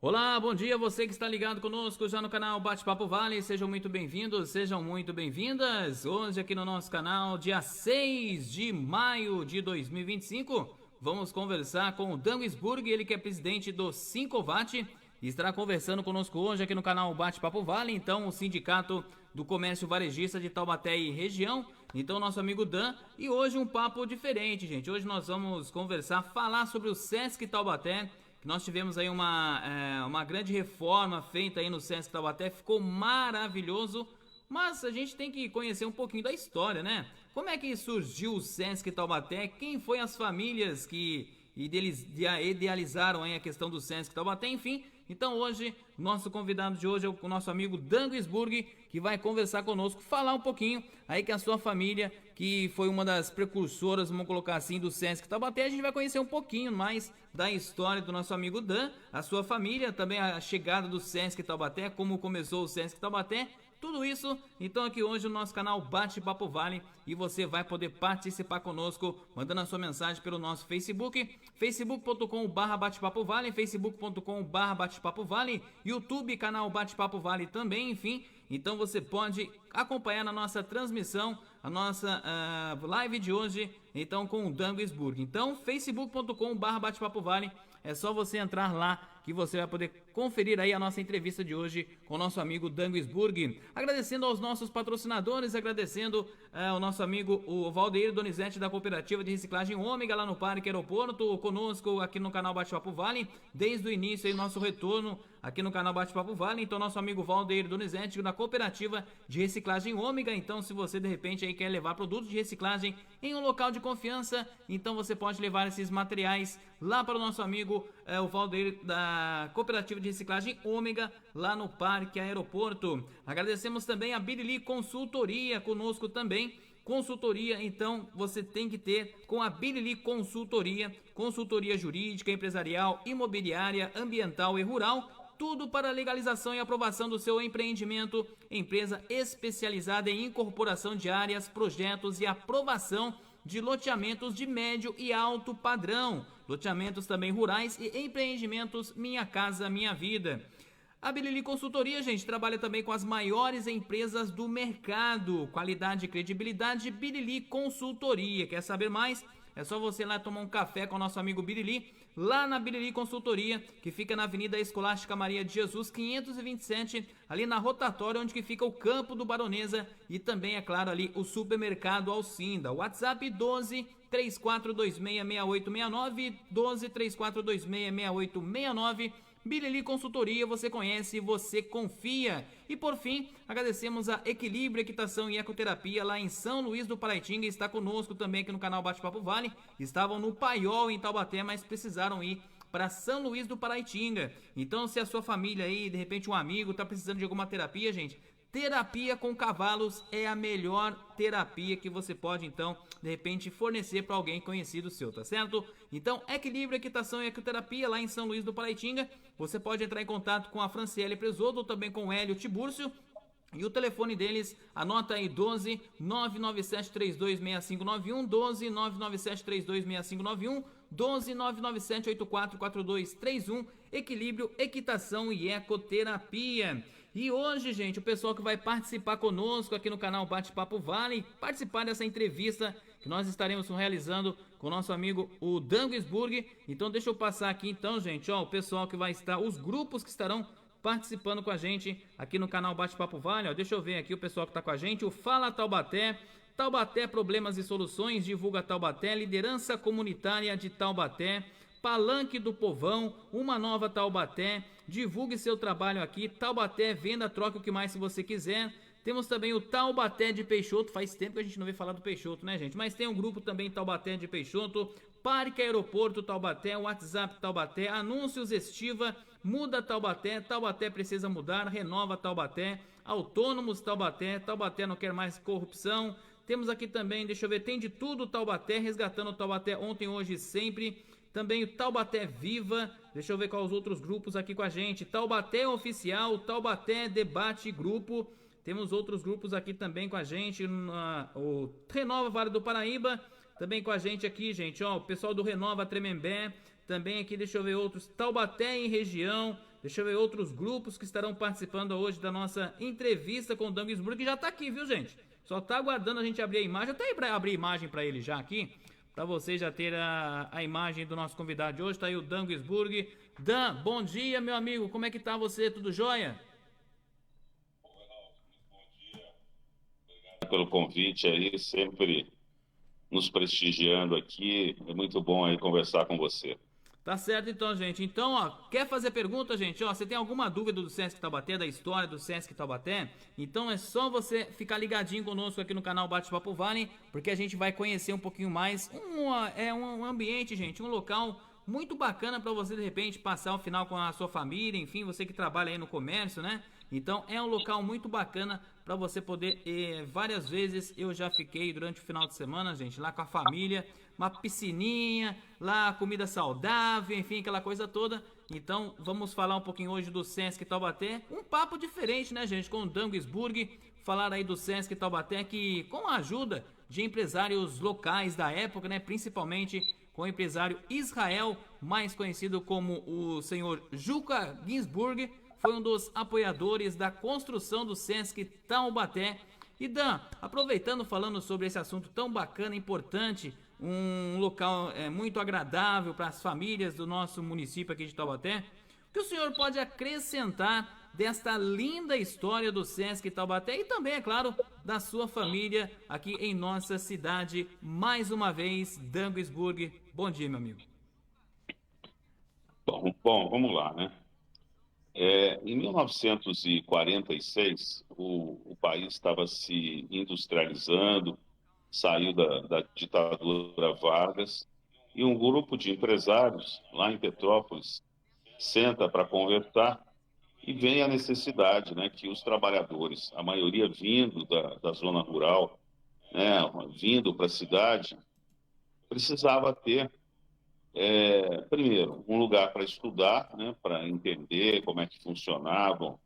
Olá, bom dia você que está ligado conosco já no canal Bate-Papo Vale, sejam muito bem-vindos, sejam muito bem-vindas. Hoje aqui no nosso canal, dia 6 de maio de 2025, vamos conversar com o Dan Wisburg, ele que é presidente do Sincovat, e estará conversando conosco hoje aqui no canal Bate-Papo Vale, então o Sindicato do Comércio Varejista de Taubaté e região, então nosso amigo Dan, e hoje um papo diferente, gente. Hoje nós vamos conversar, falar sobre o Sesc Taubaté. Nós tivemos aí uma grande reforma feita aí no Sesc Taubaté, ficou maravilhoso, mas a gente tem que conhecer um pouquinho da história, né? Como é que surgiu o Sesc Taubaté? Quem foi as famílias que idealizaram aí a questão do Sesc Taubaté? Enfim, então hoje, nosso convidado de hoje é o nosso amigo Dan Wisburg, que vai conversar conosco, falar um pouquinho aí que a sua família, que foi uma das precursoras, vamos colocar assim, do Sesc Taubaté. A gente vai conhecer um pouquinho mais da história do nosso amigo Dan, a sua família, também a chegada do Sesc Taubaté, como começou o Sesc Taubaté, tudo isso, então aqui hoje no nosso canal Bate-Papo Vale, e você vai poder participar conosco, mandando a sua mensagem pelo nosso Facebook, facebook.com/Bate-Papo Vale, facebook.com/Bate-Papo Vale, YouTube, canal Bate-Papo Vale também, enfim. Então você pode acompanhar na nossa transmissão, a nossa live de hoje, então com o Dan Wisburg. Então facebook.com/Bate-Papo Vale, é só você entrar lá que você vai poder conferir aí a nossa entrevista de hoje com o nosso amigo Dan Wisburg. Agradecendo aos nossos patrocinadores, agradecendo ao nosso amigo o Valdeir Donizete da Cooperativa de Reciclagem Ômega lá no Parque Aeroporto, conosco aqui no canal Bate-Papo Vale, desde o início aí nosso retorno aqui no canal Bate-Papo Vale. Então nosso amigo Valdeir Donizete da Cooperativa de Reciclagem Ômega. Então se você de repente aí quer levar produtos de reciclagem em um local de confiança, então você pode levar esses materiais lá para o nosso amigo o Valdeir da Cooperativa de Reciclagem Ômega lá no Parque Aeroporto. Agradecemos também a Birili Consultoria conosco também. Consultoria, então você tem que ter com a Birili Consultoria, consultoria jurídica, empresarial, imobiliária, ambiental e rural, tudo para a legalização e aprovação do seu empreendimento. Empresa especializada em incorporação de áreas, projetos e aprovação de loteamentos de médio e alto padrão, loteamentos também rurais e empreendimentos Minha Casa Minha Vida. A Birili Consultoria, gente, trabalha também com as maiores empresas do mercado. Qualidade e credibilidade, Birili Consultoria. Quer saber mais? É só você ir lá tomar um café com o nosso amigo Birili, lá na Birili Consultoria, que fica na Avenida Escolástica Maria de Jesus, 527, ali na rotatória, onde que fica o campo do Baronesa, e também, é claro, ali o supermercado Alcinda. WhatsApp 12 34266869, 12 34266869. Birili Consultoria, você conhece, você confia. E por fim, agradecemos a Equilíbrio Equitação e Ecoterapia lá em São Luís do Paraitinga. Está conosco também aqui no canal Bate-Papo Vale. Estavam no Paiol em Taubaté, mas precisaram ir para São Luís do Paraitinga. Então, se a sua família aí, de repente um amigo, está precisando de alguma terapia, gente, terapia com cavalos é a melhor terapia que você pode, então, de repente, fornecer para alguém conhecido seu, tá certo? Então, Equilíbrio, Equitação e Ecoterapia lá em São Luís do Paraitinga. Você pode entrar em contato com a Franciele Presodo ou também com o Hélio Tibúrcio. E o telefone deles, anota aí, 12 997326591, 12 997326591, 12 997844231, Equilíbrio, Equitação e Ecoterapia. E hoje, gente, o pessoal que vai participar conosco aqui no canal Bate-Papo Vale, participar dessa entrevista que nós estaremos realizando com o nosso amigo o Dan Wisburg. Então deixa eu passar aqui então, gente, ó, o pessoal que vai estar, os grupos que estarão participando com a gente aqui no canal Bate-Papo Vale, ó. Deixa eu ver aqui o pessoal que tá com a gente, o Fala Taubaté, Taubaté Problemas e Soluções, Divulga Taubaté, Liderança Comunitária de Taubaté, Palanque do Povão, Uma Nova Taubaté, Divulgue Seu Trabalho Aqui, Taubaté, Venda, Troca o que mais se você quiser. Temos também o Taubaté de Peixoto, faz tempo que a gente não vê falar do Peixoto, né, gente? Mas tem um grupo também Taubaté de Peixoto, Parque Aeroporto Taubaté, WhatsApp Taubaté, Anúncios Estiva, Muda Taubaté, Taubaté Precisa Mudar, Renova Taubaté, Autônomos Taubaté, Taubaté Não Quer Mais Corrupção. Temos aqui também, deixa eu ver, tem de tudo Taubaté, Resgatando Taubaté Ontem, Hoje e Sempre. Também o Taubaté Viva, deixa eu ver quais os outros grupos aqui com a gente. Taubaté Oficial, Taubaté Debate Grupo. Temos outros grupos aqui também com a gente, o Renova Vale do Paraíba, também com a gente aqui, gente, ó, o pessoal do Renova Tremembé, também aqui, deixa eu ver outros, Taubaté em região, Deixa eu ver outros grupos que estarão participando hoje da nossa entrevista com o Dan Gisburg, que já tá aqui, viu, gente? Só tá aguardando a gente abrir a imagem. Até para abrir a imagem para ele já aqui, para você já ter a imagem do nosso convidado de hoje. Tá aí o Dan Gisburg. Dan, bom dia, meu amigo. Como é que tá você? Tudo jóia? Pelo convite aí, sempre nos prestigiando aqui. É muito bom aí conversar com você. Tá certo então, gente. Então, ó, quer fazer pergunta, gente? Ó, você tem alguma dúvida do Sesc Taubaté, da história do Sesc Taubaté? Então é só você ficar ligadinho conosco aqui no canal Bate-Papo Vale, porque a gente vai conhecer um pouquinho mais um ambiente, gente, um local muito bacana para você de repente passar o final com a sua família, enfim, você que trabalha aí no comércio, né? Então é um local muito bacana para você poder. Várias vezes eu já fiquei durante o final de semana, gente, lá com a família, uma piscininha, lá comida saudável, enfim, aquela coisa toda. Então vamos falar um pouquinho hoje do Sesc Taubaté, um papo diferente, né, gente, com o Dan Gisburg, falar aí do Sesc Taubaté que com a ajuda de empresários locais da época, né, principalmente com o empresário Israel, mais conhecido como o senhor Juca Ginsburg, foi um dos apoiadores da construção do Sesc Taubaté. E Dan, aproveitando falando sobre esse assunto tão bacana, importante, um local muito agradável para as famílias do nosso município aqui de Taubaté, o que o senhor pode acrescentar desta linda história do Sesc Taubaté e também, é claro, da sua família aqui em nossa cidade? Mais uma vez, Dan Gisburg, bom dia, meu amigo. Bom, vamos lá, né? Em 1946, o país estava se industrializando, saiu da ditadura Vargas, e um grupo de empresários lá em Petrópolis senta para conversar e vem a necessidade, né, que os trabalhadores, a maioria vindo da zona rural, né, vindo para a cidade, precisava ter primeiro, um lugar para estudar, né, para entender como é que funcionavam.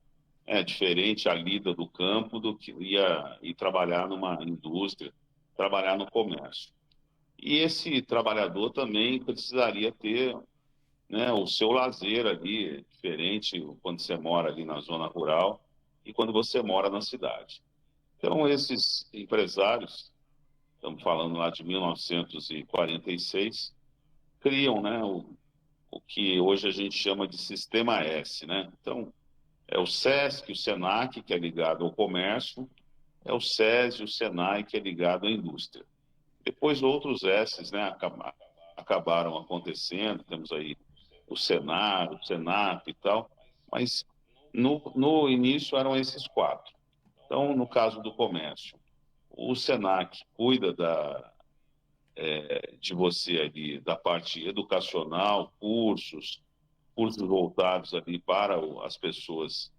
É diferente a lida do campo do que ir trabalhar numa indústria, trabalhar no comércio. E esse trabalhador também precisaria ter, né, o seu lazer ali, diferente quando você mora ali na zona rural e quando você mora na cidade. Então, esses empresários, estamos falando lá de 1946, criam, né, o que hoje a gente chama de Sistema S, né? Então, é o SESC, o SENAC, que é ligado ao comércio, é o SESI, o SENAI, que é ligado à indústria. Depois, outros S's, né, acabaram acontecendo, temos aí o Senar, o Senap e tal, mas no início eram esses quatro. Então, no caso do comércio, o SENAC cuida de você ali, da parte educacional, cursos voltados ali para as pessoas,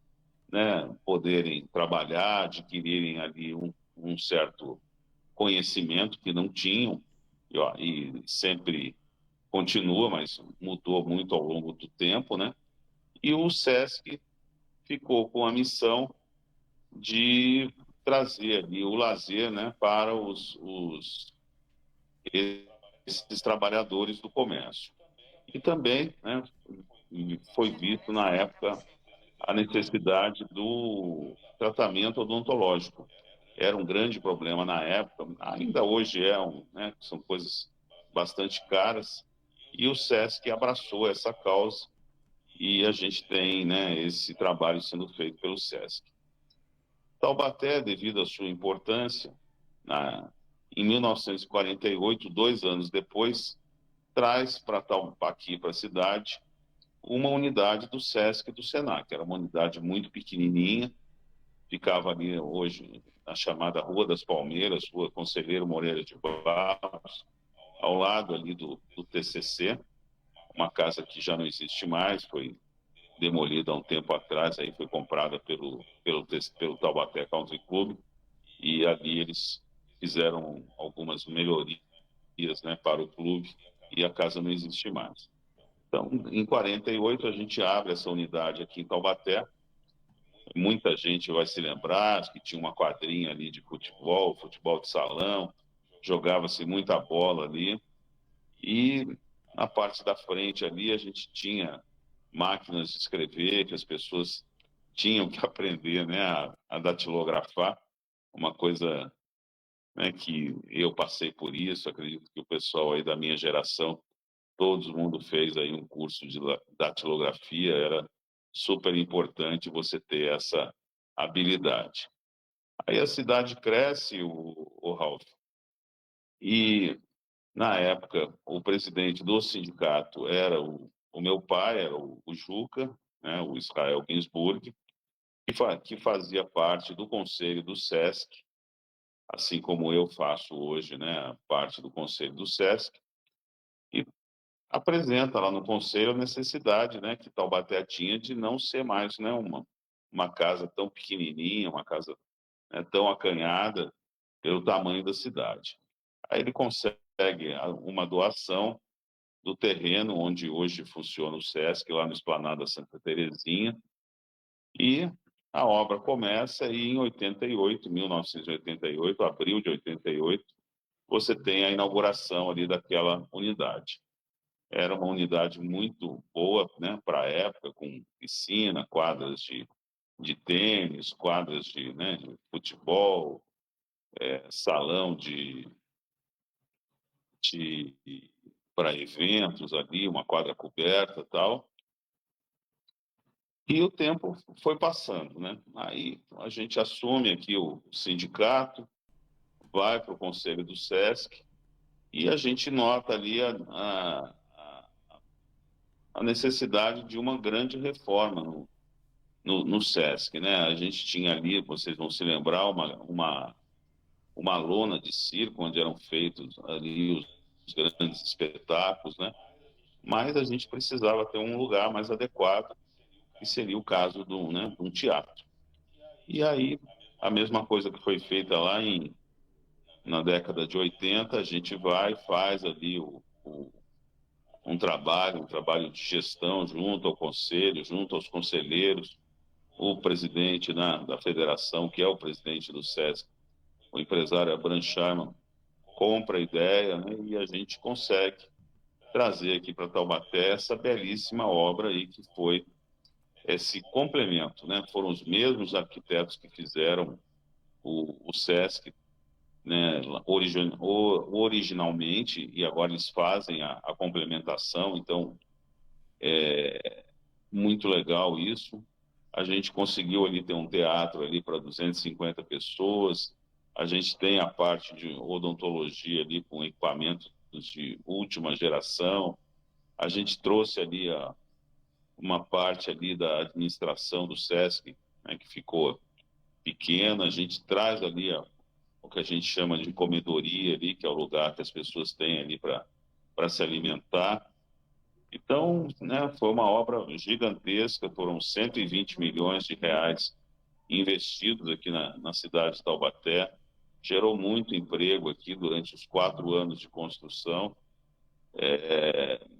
né, poderem trabalhar, adquirirem ali um certo conhecimento que não tinham, e sempre continua, mas mudou muito ao longo do tempo, né? E o SESC ficou com a missão de trazer ali o lazer, né, para esses trabalhadores do comércio. E também, né, foi visto na época a necessidade do tratamento odontológico. Era um grande problema na época, ainda hoje né, são coisas bastante caras, e o SESC abraçou essa causa e a gente tem, né, esse trabalho sendo feito pelo SESC. Taubaté, devido à sua importância, na, em 1948, 2 anos depois, traz para aqui, para a cidade, uma unidade do SESC e do SENAC. Era uma unidade muito pequenininha, ficava ali hoje na chamada Rua das Palmeiras, Rua Conselheiro Moreira de Barros, ao lado ali do TCC, uma casa que já não existe mais, foi demolida há um tempo atrás, aí foi comprada pelo Taubaté Country Club, e ali eles fizeram algumas melhorias, né, para o clube, e a casa não existe mais. Então, em 48, a gente abre essa unidade aqui em Taubaté. Muita gente vai se lembrar que tinha uma quadrinha ali de futebol de salão, jogava-se muita bola ali. E na parte da frente ali, a gente tinha máquinas de escrever, que as pessoas tinham que aprender, né, a datilografar, uma coisa, né, que eu passei por isso, acredito que o pessoal aí da minha geração, todo mundo fez aí um curso de datilografia, era super importante você ter essa habilidade. Aí a cidade cresce, o Ralph, e na época o presidente do sindicato era o meu pai, era o Juca, né, o Israel Ginsburg, que fazia parte do conselho do SESC, assim como eu faço hoje, né, parte do conselho do SESC, e apresenta lá no conselho a necessidade, né, que Taubaté tinha de não ser mais, né, uma casa tão pequenininha, uma casa, né, tão acanhada pelo tamanho da cidade. Aí ele consegue uma doação do terreno onde hoje funciona o SESC, lá no Esplanada Santa Terezinha, e a obra começa e em 88, 1988, abril de 88, você tem a inauguração ali daquela unidade. Era uma unidade muito boa, né, para a época, com piscina, quadras de tênis, quadras de futebol, salão de para eventos ali, uma quadra coberta e tal. E o tempo foi passando, né? Aí a gente assume aqui o sindicato, vai para o conselho do SESC e a gente nota ali a necessidade de uma grande reforma no SESC, né? A gente tinha ali, vocês vão se lembrar, uma lona de circo onde eram feitos ali os grandes espetáculos, né? Mas a gente precisava ter um lugar mais adequado, que seria o caso né, de um teatro. E aí, a mesma coisa que foi feita lá na década de 80, a gente vai e faz ali um trabalho de gestão junto ao conselho, junto aos conselheiros, o presidente da federação, que é o presidente do SESC, o empresário Abraham Sharman, compra a ideia, né, e a gente consegue trazer aqui para Taubaté essa belíssima obra aí que foi esse complemento, né? Foram os mesmos arquitetos que fizeram o SESC, né, originalmente, e agora eles fazem a complementação, então muito legal isso. A gente conseguiu ali ter um teatro ali para 250 pessoas, a gente tem a parte de odontologia ali com equipamentos de última geração, a gente trouxe ali uma parte ali da administração do SESC, né, que ficou pequena, a gente traz ali o que a gente chama de comedoria ali, que é o lugar que as pessoas têm ali para se alimentar. Então, né, foi uma obra gigantesca, foram 120 milhões de reais investidos aqui na cidade de Taubaté, gerou muito emprego aqui durante os 4 anos de construção,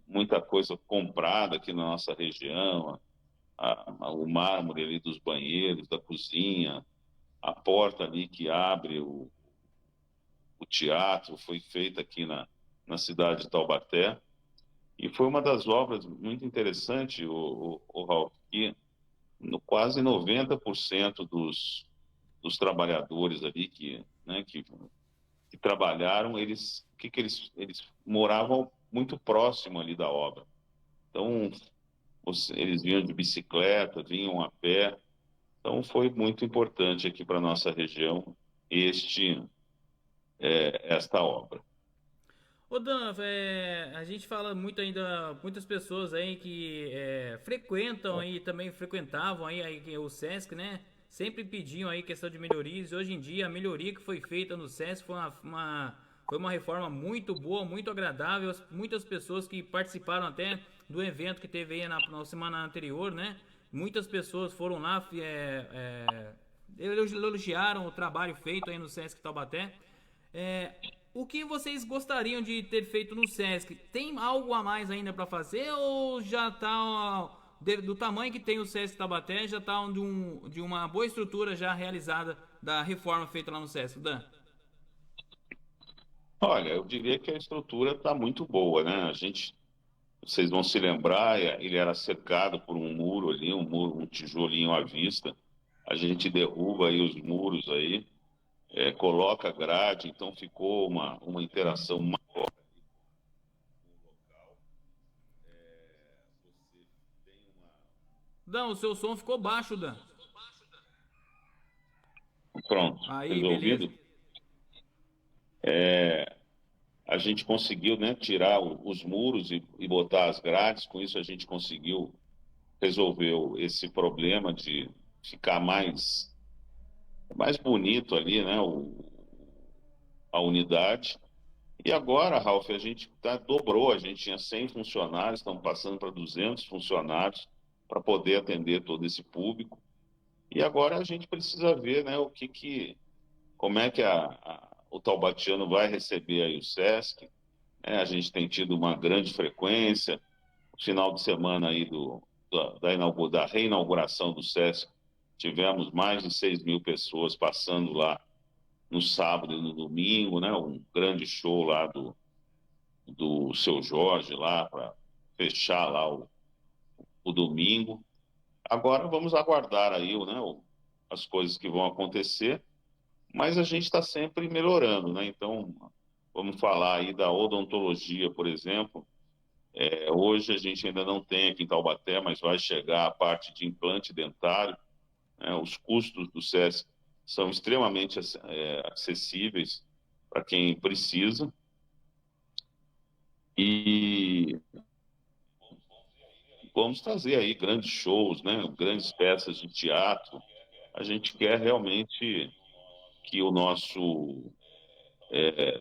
muita coisa comprada aqui na nossa região, o mármore ali dos banheiros, da cozinha, a porta ali que abre o teatro, foi feita aqui na cidade de Taubaté. E foi uma das obras muito interessantes, o Ralf, que quase 90% dos trabalhadores ali né, que trabalharam, eles moravam muito próximo ali da obra. Então, eles vinham de bicicleta, vinham a pé. Então, foi muito importante aqui para a nossa região esta obra. Ô Dan, a gente fala muito ainda, muitas pessoas aí que frequentam aí, também frequentavam aí o Sesc, né? Sempre pediam aí questão de melhorias. Hoje em dia a melhoria que foi feita no Sesc foi uma reforma muito boa, muito agradável. Muitas pessoas que participaram até do evento que teve aí na semana anterior, né? Muitas pessoas foram lá, elogiaram o trabalho feito aí no Sesc Taubaté. O que vocês gostariam de ter feito no Sesc? Tem algo a mais ainda para fazer ou já está do tamanho que tem o Sesc Taubaté, já está de uma boa estrutura já realizada da reforma feita lá no Sesc, Dan? Olha, eu diria que a estrutura está muito boa, né? A gente Vocês vão se lembrar, ele era cercado por um muro ali, um muro, um tijolinho à vista. A gente derruba aí os muros aí, coloca grade, então ficou uma interação maior. Dan, o seu som ficou baixo, Dan. Pronto, Aí, beleza. resolvido. A gente conseguiu, né, tirar os muros e botar as grades, com isso a gente conseguiu resolver esse problema de ficar mais bonito ali, né, a unidade. E agora, Ralf, a gente dobrou, a gente tinha 100 funcionários, estamos passando para 200 funcionários para poder atender todo esse público. E agora a gente precisa ver, né, como é que o Taubatiano vai receber aí o SESC. A gente tem tido uma grande frequência, no final de semana aí da reinauguração do SESC, tivemos mais de 6 mil pessoas passando lá no sábado e no domingo, né? Um grande show lá do Seu Jorge lá para fechar lá o domingo. Agora vamos aguardar aí, né, as coisas que vão acontecer, mas a gente está sempre melhorando, né? Então vamos falar aí da odontologia, por exemplo. Hoje a gente ainda não tem aqui em Taubaté, mas vai chegar a parte de implante dentário, né? Os custos do SESC são extremamente acessíveis para quem precisa. E vamos trazer aí grandes shows, né? Grandes peças de teatro. A gente quer realmente que o nosso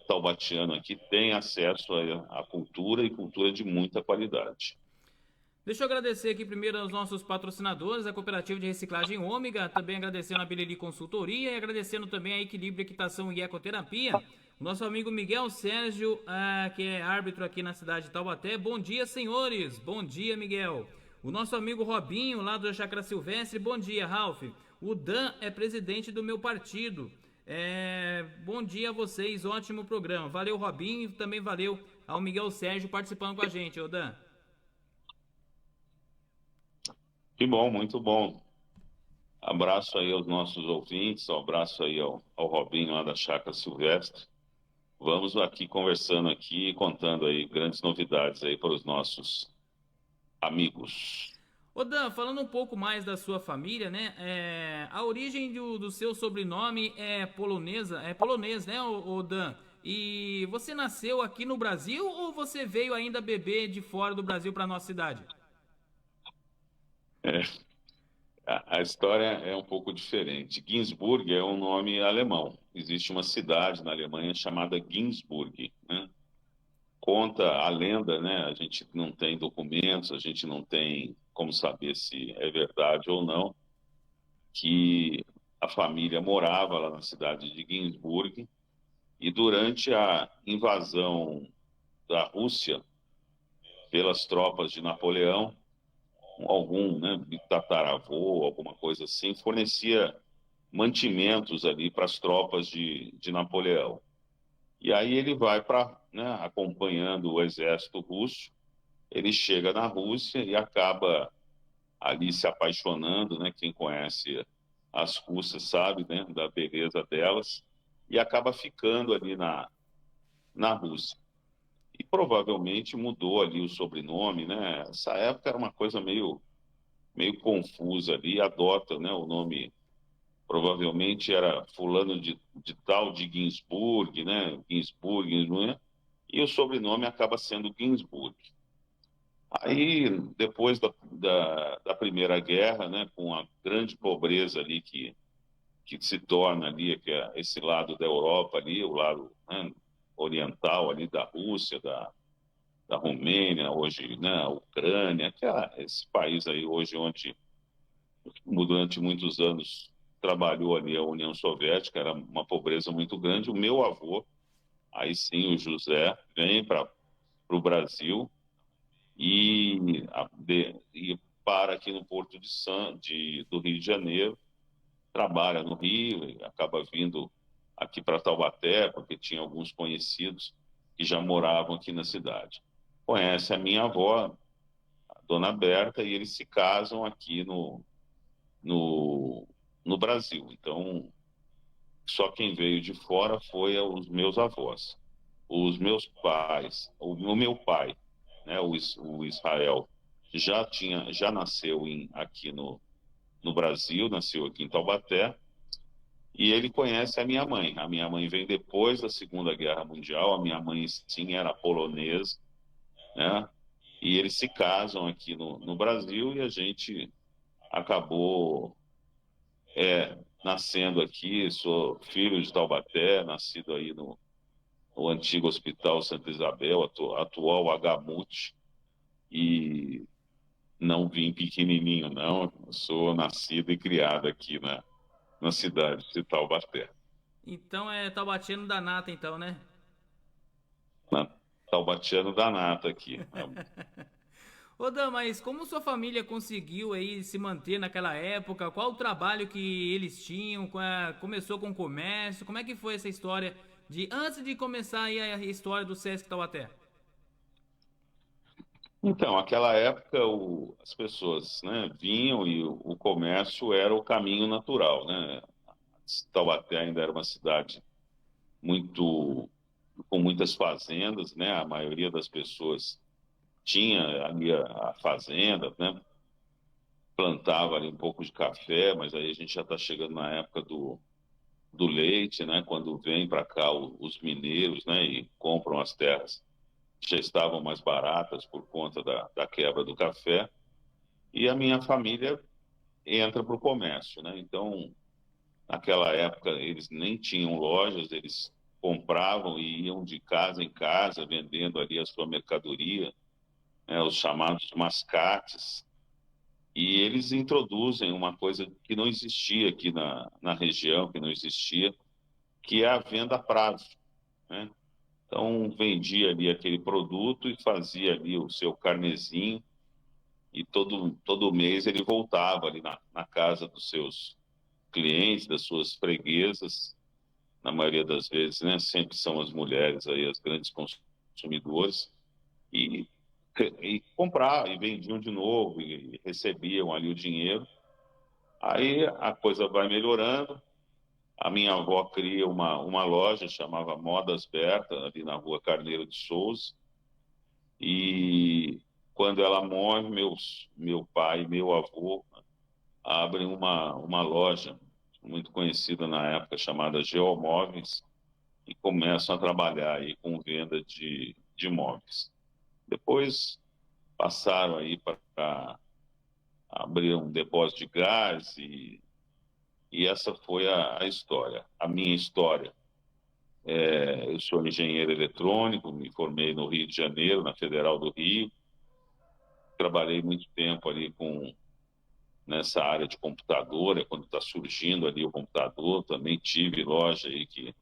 taubatiano aqui tenha acesso à cultura e cultura de muita qualidade. Deixa eu agradecer aqui primeiro aos nossos patrocinadores, a Cooperativa de Reciclagem Ômega, também agradecendo a Bilili Consultoria e agradecendo também a Equilíbrio Equitação e Ecoterapia. O nosso amigo Miguel Sérgio, que é árbitro aqui na cidade de Taubaté. Bom dia, senhores. Bom dia, Miguel. O nosso amigo Robinho, lá do Chácara Silvestre. Bom dia, Ralph. O Dan é presidente do meu partido. Bom dia a vocês, ótimo programa. Valeu, Robinho, e também valeu ao Miguel Sérgio participando com a gente, ô Dan. Que bom, muito bom. Abraço aí aos nossos ouvintes, um abraço aí ao Robinho lá da Chácara Silvestre. Vamos aqui conversando aqui, contando aí grandes novidades aí para os nossos amigos. Ô Dan, falando um pouco mais da sua família, né? A origem do seu sobrenome é polonesa, é polonês, né, ô Dan? E você nasceu aqui no Brasil ou você veio ainda bebê de fora do Brasil para nossa cidade? É, a história é um pouco diferente. Ginsburg é um nome alemão. Existe uma cidade na Alemanha chamada Ginsburg, né? Conta a lenda, né? A gente não tem documentos, a gente não tem como saber se é verdade ou não, que a família morava lá na cidade de Ginsburg e durante a invasão da Rússia pelas tropas de Napoleão, algum, né, tataravô, alguma coisa assim, fornecia mantimentos ali para as tropas de Napoleão. E aí ele vai para, né, acompanhando o exército russo, ele chega na Rússia e acaba ali se apaixonando, né? Quem conhece as russas sabe, né, da beleza delas, e acaba ficando ali na Rússia. E provavelmente mudou ali o sobrenome, né? Essa época era uma coisa meio confusa ali, adota, né, o nome, provavelmente era fulano de tal de Ginsburg, né? Ginsburg, né? E o sobrenome acaba sendo Ginsburg. Aí, depois da Primeira Guerra, né, com a grande pobreza ali que se torna ali, que é esse lado da Europa ali, o lado, né, oriental ali da Rússia, da Romênia, hoje, né, a Ucrânia, esse país aí hoje onde durante muitos anos trabalhou ali a União Soviética, era uma pobreza muito grande. O meu avô, aí sim, o José, vem para o Brasil e para aqui no Porto do Rio de Janeiro, trabalha no Rio, e acaba vindo aqui para Taubaté, porque tinha alguns conhecidos que já moravam aqui na cidade. conhece a minha avó, a Dona Berta, e eles se casam aqui no, no Brasil. Então, só quem veio de fora foi os meus avós. Os meus pais, o meu pai, né, o Israel, já nasceu aqui no Brasil, nasceu aqui em Taubaté, e ele conhece a minha mãe. A minha mãe vem depois da Segunda Guerra Mundial, a minha mãe sim era polonesa, né? E eles se casam aqui no Brasil e a gente acabou nascendo aqui. Sou filho de Taubaté, nascido aí no antigo Hospital Santa Isabel, atual HMUT, e não vim pequenininho, não. Sou nascido e criado aqui na cidade de Taubaté. Então é Taubatiano da Nata, então, né? Na Taubatiano da Nata aqui. Ô Dan, mas como sua família conseguiu aí se manter naquela época? Qual o trabalho que eles tinham? Começou com o comércio? Como é que foi essa história de antes de começar aí a história do Sesc Taubaté? Então, aquela época, as pessoas, né, vinham e o comércio era o caminho natural, né? Taubaté ainda era uma cidade muito com muitas fazendas, né? A maioria das pessoas tinha ali a fazenda, né? Plantava ali um pouco de café, mas aí a gente já está chegando na época do leite, né? Quando vem para cá os mineiros, né? E compram as terras que já estavam mais baratas por conta da quebra do café. E a minha família entra para o comércio, né? Então, naquela época, eles nem tinham lojas, eles compravam e iam de casa em casa vendendo ali a sua mercadoria, né? Os chamados mascates. E eles introduzem uma coisa que não existia aqui na região, que não existia, que é a venda a prazo, né? Então, vendia ali aquele produto e fazia ali o seu carnezinho, e todo mês ele voltava ali na casa dos seus clientes, das suas freguesas, na maioria das vezes, né? Sempre são as mulheres aí as grandes consumidoras, e, e comprar e vendiam de novo e recebiam ali o dinheiro. Aí a coisa vai melhorando. A minha avó cria uma loja, chamava Modas Berta, ali na rua Carneiro de Souza. E quando ela morre, meu pai e meu avô abrem uma loja muito conhecida na época, chamada Geomóveis, e começam a trabalhar aí com venda de imóveis. Depois passaram aí para abrir um depósito de gás e essa foi a história, a minha história. Eu sou engenheiro eletrônico, me formei no Rio de Janeiro, na Federal do Rio. Trabalhei muito tempo ali nessa área de computador, quando está surgindo ali o computador. Também tive loja aí que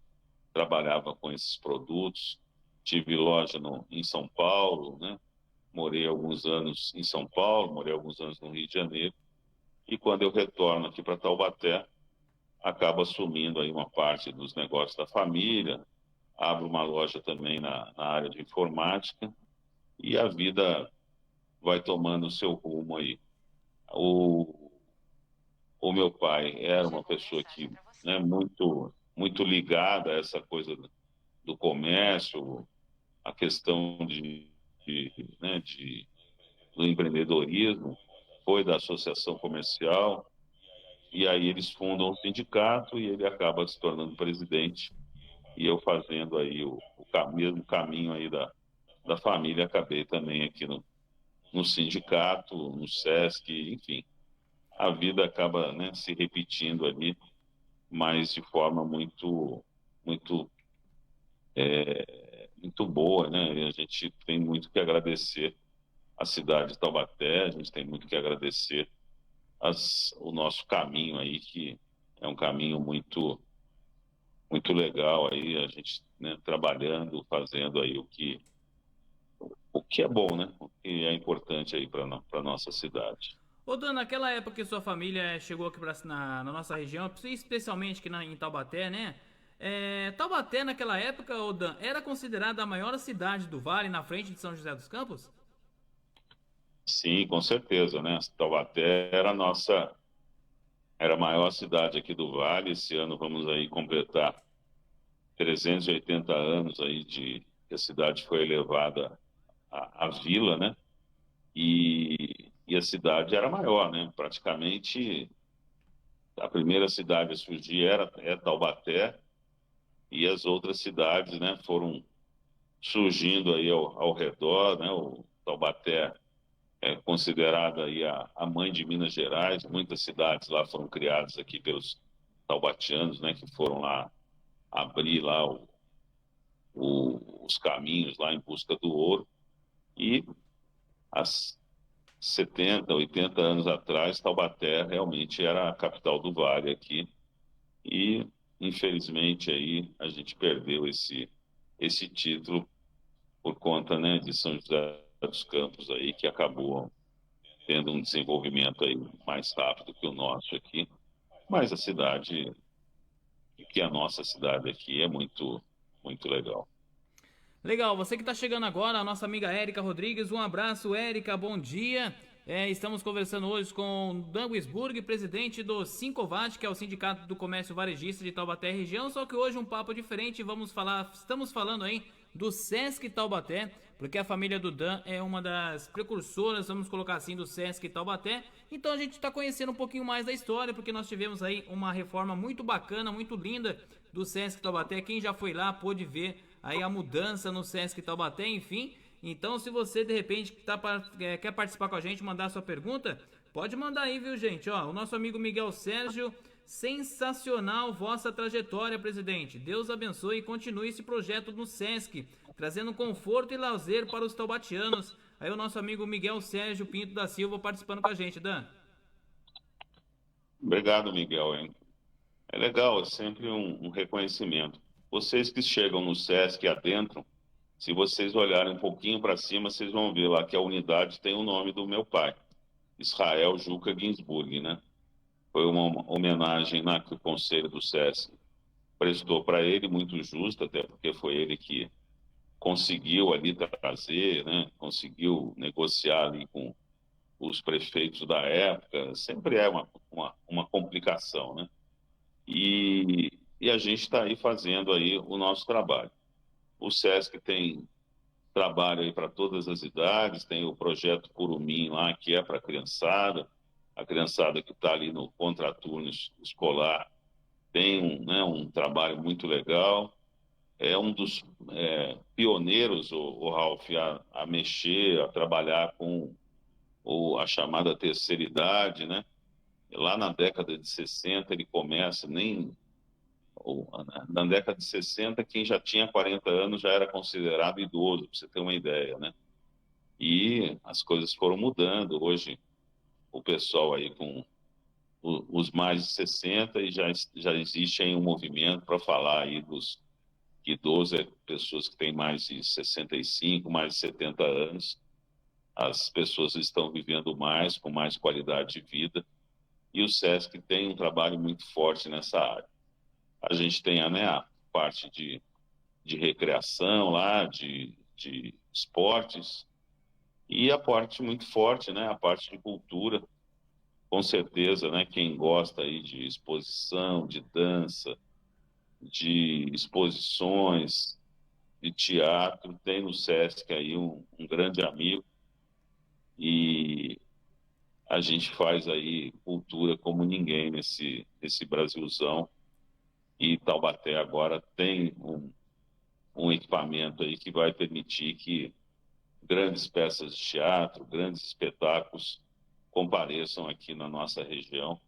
trabalhava com esses produtos. Tive loja em São Paulo, né? Morei alguns anos em São Paulo, morei alguns anos no Rio de Janeiro. E quando eu retorno aqui para Taubaté, acabo assumindo aí uma parte dos negócios da família, abro uma loja também na área de informática e a vida vai tomando o seu rumo aí. O, o meu pai era uma pessoa que, né, muito ligada a essa coisa do comércio, a questão do empreendedorismo, foi da associação comercial, e aí eles fundam o sindicato e ele acaba se tornando presidente, e eu fazendo aí o mesmo caminho aí da família, acabei também aqui no sindicato, no SESC, enfim. A vida acaba, né, se repetindo ali, mas de forma muito, muito boa, né? E a gente tem muito que agradecer a cidade de Taubaté, a gente tem muito que agradecer o nosso caminho aí, que é um caminho muito legal aí, a gente, né, trabalhando, fazendo aí o que é bom, né? O que é importante aí para nossa cidade. Ô Dan, naquela época que sua família chegou aqui na nossa região, especialmente aqui em Taubaté, né? Taubaté naquela época, Dan, era considerada a maior cidade do Vale na frente de São José dos Campos? Sim, com certeza, né? Taubaté era a maior cidade aqui do Vale. Esse ano vamos aí completar 380 anos aí de que a cidade foi elevada à vila, né? E a cidade era maior, né? Praticamente a primeira cidade a surgir é Taubaté, e as outras cidades, né, foram surgindo aí ao redor, né? O Taubaté é considerada aí a mãe de Minas Gerais. Muitas cidades lá foram criadas aqui pelos taubatianos, né, que foram lá abrir lá os caminhos lá em busca do ouro. E há 70, 80 anos atrás, Taubaté realmente era a capital do Vale aqui. E, infelizmente, aí a gente perdeu esse título por conta, né, de São José dos Campos aí, que acabou tendo um desenvolvimento aí mais rápido que o nosso aqui. Mas a cidade, que a nossa cidade aqui é muito, muito legal. Legal, você que está chegando agora, a nossa amiga Érica Rodrigues, um abraço, Érica, bom dia. Estamos conversando hoje com Dan Wisburg, presidente do Sincovat, que é o Sindicato do Comércio Varejista de Taubaté região, só que hoje um papo diferente, estamos falando aí do Sesc Taubaté, porque a família do Dan é uma das precursoras, vamos colocar assim, do Sesc Taubaté. Então a gente está conhecendo um pouquinho mais da história, porque nós tivemos aí uma reforma muito bacana, muito linda do Sesc Taubaté. Quem já foi lá pôde ver aí a mudança no Sesc Taubaté, enfim. Então, se você de repente quer participar com a gente, mandar sua pergunta, pode mandar aí, viu, gente? Ó, o nosso amigo Miguel Sérgio, sensacional vossa trajetória, presidente. Deus abençoe e continue esse projeto no Sesc, trazendo conforto e lazer para os taubatianos. Aí o nosso amigo Miguel Sérgio Pinto da Silva participando com a gente, Dan. Obrigado, Miguel, hein? É legal, é sempre um reconhecimento. Vocês que chegam no SESC adentro, se vocês olharem um pouquinho para cima, vocês vão ver lá que a unidade tem o nome do meu pai, Israel Juca Ginsburg, né? Foi uma homenagem lá que o Conselho do SESC prestou para ele, muito justa, até porque foi ele que conseguiu ali trazer, né? Conseguiu negociar ali com os prefeitos da época. Sempre é uma complicação, né? E a gente está aí fazendo aí o nosso trabalho. O SESC tem trabalho aí para todas as idades, tem o projeto Curumim lá, que é para a criançada que está ali no contraturno escolar tem um trabalho muito legal. É um dos pioneiros, o Ralph, a mexer, a trabalhar com a chamada terceira idade, né? Lá na década de 60 ele começa, na década de 60 quem já tinha 40 anos já era considerado idoso, para você ter uma ideia, né? E as coisas foram mudando. Hoje o pessoal aí com os mais de 60 e já existe aí um movimento para falar aí dos que idosos é pessoas que têm mais de 65, mais de 70 anos. As pessoas estão vivendo mais, com mais qualidade de vida, e o SESC tem um trabalho muito forte nessa área. A gente tem a parte de recreação lá, de esportes, e a parte muito forte, né, a parte de cultura. Com certeza, né, quem gosta aí de exposição, de dança, de exposições, de teatro, tem no SESC aí um grande amigo, e a gente faz aí cultura como ninguém nesse Brasilzão. E Taubaté agora tem um equipamento aí que vai permitir que grandes peças de teatro, grandes espetáculos compareçam aqui na nossa região,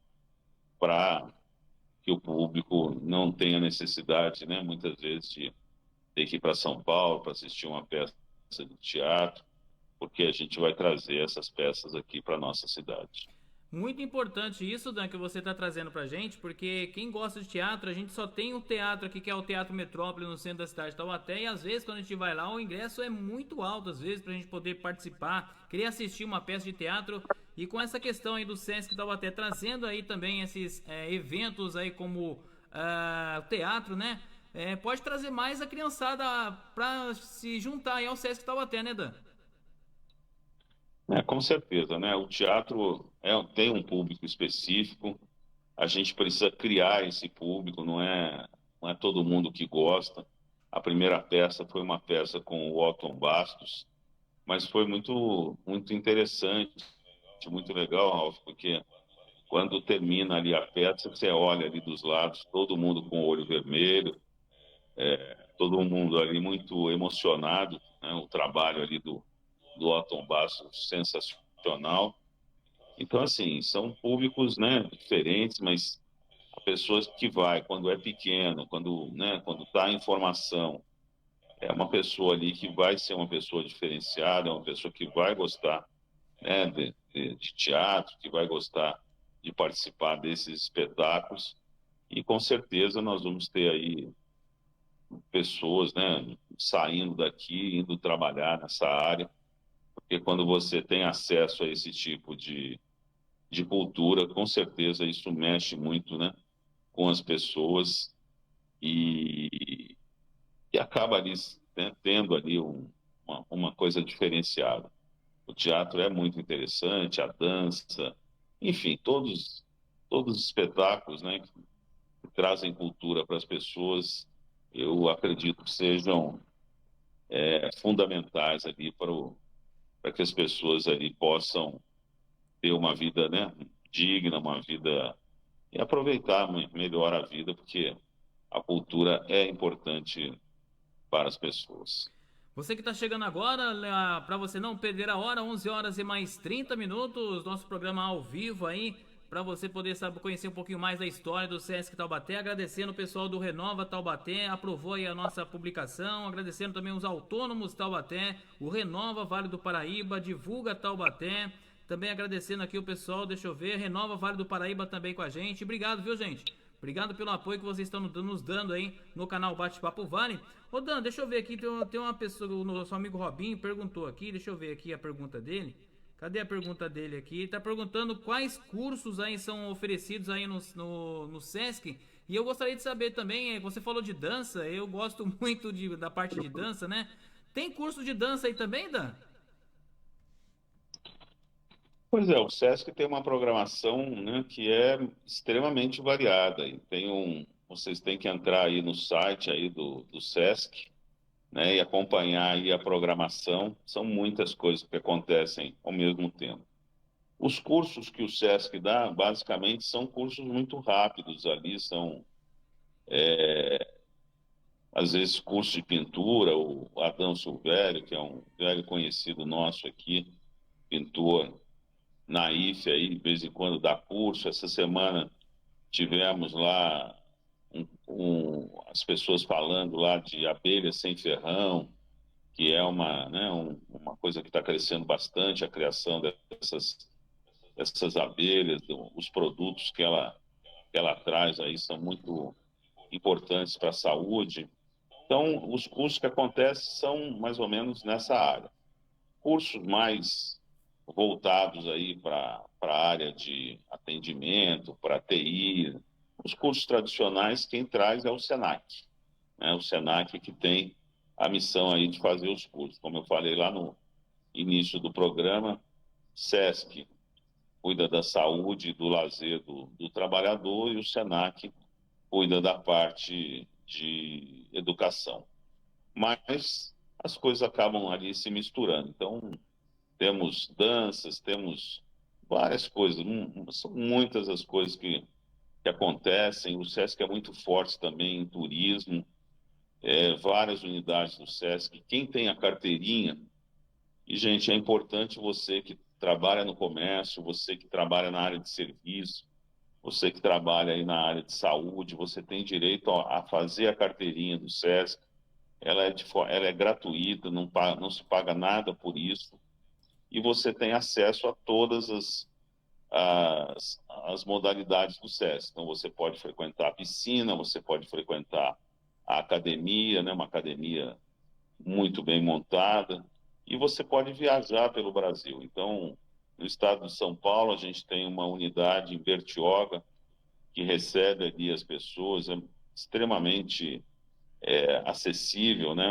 para que o público não tenha necessidade, né, muitas vezes, de ter que ir para São Paulo para assistir uma peça de teatro, porque a gente vai trazer essas peças aqui para nossa cidade. Muito importante isso, Dan, que você está trazendo pra gente, porque quem gosta de teatro, a gente só tem o teatro aqui, que é o Teatro Metrópole, no centro da cidade de Taubaté, e às vezes quando a gente vai lá, o ingresso é muito alto, às vezes, pra gente poder participar, querer assistir uma peça de teatro, e com essa questão aí do Sesc Taubaté, trazendo aí também esses eventos aí como o teatro, né? pode trazer mais a criançada para se juntar aí ao Sesc Taubaté, né, Dan? Com certeza, né? O teatro tem um público específico, a gente precisa criar esse público, não é todo mundo que gosta. A primeira peça foi uma peça com o Otton Bastos, mas foi muito, muito interessante, muito legal, Ralf, porque quando termina ali a peça, você olha ali dos lados, todo mundo com o olho vermelho, todo mundo ali muito emocionado, né? O trabalho ali do Otton Bastos sensacional. Então, assim, são públicos, né, diferentes, mas a pessoa que vai, quando é pequeno, quando está em formação, é uma pessoa ali que vai ser uma pessoa diferenciada, é uma pessoa que vai gostar, né, de teatro, que vai gostar de participar desses espetáculos. E com certeza nós vamos ter aí pessoas, né, saindo daqui, indo trabalhar nessa área, porque quando você tem acesso a esse tipo de cultura, com certeza isso mexe muito, né, com as pessoas e, e acaba ali, né, tendo ali uma coisa diferenciada. O teatro é muito interessante, a dança, enfim, todos os espetáculos, né, que trazem cultura para as pessoas, eu acredito que sejam fundamentais ali para que as pessoas ali possam ter uma vida, né, digna, uma vida e aproveitar melhor a vida, porque a cultura é importante para as pessoas. Você que está chegando agora, para você não perder a hora, 11 horas e mais 30 minutos, nosso programa ao vivo aí, para você poder conhecer um pouquinho mais da história do Sesc Taubaté, agradecendo o pessoal do Renova Taubaté, aprovou aí a nossa publicação, agradecendo também os autônomos Taubaté, o Renova Vale do Paraíba, Divulga Taubaté, também agradecendo aqui o pessoal, deixa eu ver, Renova Vale do Paraíba também com a gente, obrigado, viu, gente? Obrigado pelo apoio que vocês estão nos dando aí no canal Bate-Papo Vale. Ô Dan, deixa eu ver aqui, tem uma pessoa, o nosso amigo Robinho perguntou aqui, deixa eu ver aqui a pergunta dele. Cadê a pergunta dele aqui? Ele tá perguntando quais cursos aí são oferecidos aí no Sesc. E eu gostaria de saber também, você falou de dança, eu gosto muito da parte de dança, né? Tem curso de dança aí também, Dan? Pois é, o SESC tem uma programação, né, que é extremamente variada. E vocês têm que entrar aí no site aí do SESC, né, e acompanhar aí a programação. São muitas coisas que acontecem ao mesmo tempo. Os cursos que o SESC dá, basicamente, são cursos muito rápidos ali, são, às vezes, cursos de pintura. O Adão Silvério, que é um velho conhecido nosso aqui, pintor na IFE aí, de vez em quando dá curso. Essa semana tivemos lá as pessoas falando lá de abelhas sem ferrão, que é uma coisa que está crescendo bastante, a criação dessas abelhas, os produtos que ela traz aí são muito importantes para a saúde. Então, os cursos que acontecem são mais ou menos nessa área. Cursos mais voltados aí para a área de atendimento, para TI. Os cursos tradicionais, quem traz é o Senac, né? O Senac que tem a missão aí de fazer os cursos. Como eu falei lá no início do programa, SESC cuida da saúde e do lazer do trabalhador e o Senac cuida da parte de educação. Mas as coisas acabam ali se misturando. Então, temos danças, temos várias coisas, são muitas as coisas que acontecem. O SESC é muito forte também em turismo, várias unidades do SESC. Quem tem a carteirinha, e gente, é importante você que trabalha no comércio, você que trabalha na área de serviço, você que trabalha aí na área de saúde, você tem direito a fazer a carteirinha do SESC. Ela é gratuita, não se paga nada por isso e você tem acesso a todas as modalidades do SESC. Então, você pode frequentar a piscina, você pode frequentar a academia, né, uma academia muito bem montada, e você pode viajar pelo Brasil. Então, no estado de São Paulo, a gente tem uma unidade em Bertioga, que recebe ali as pessoas, é extremamente acessível, né?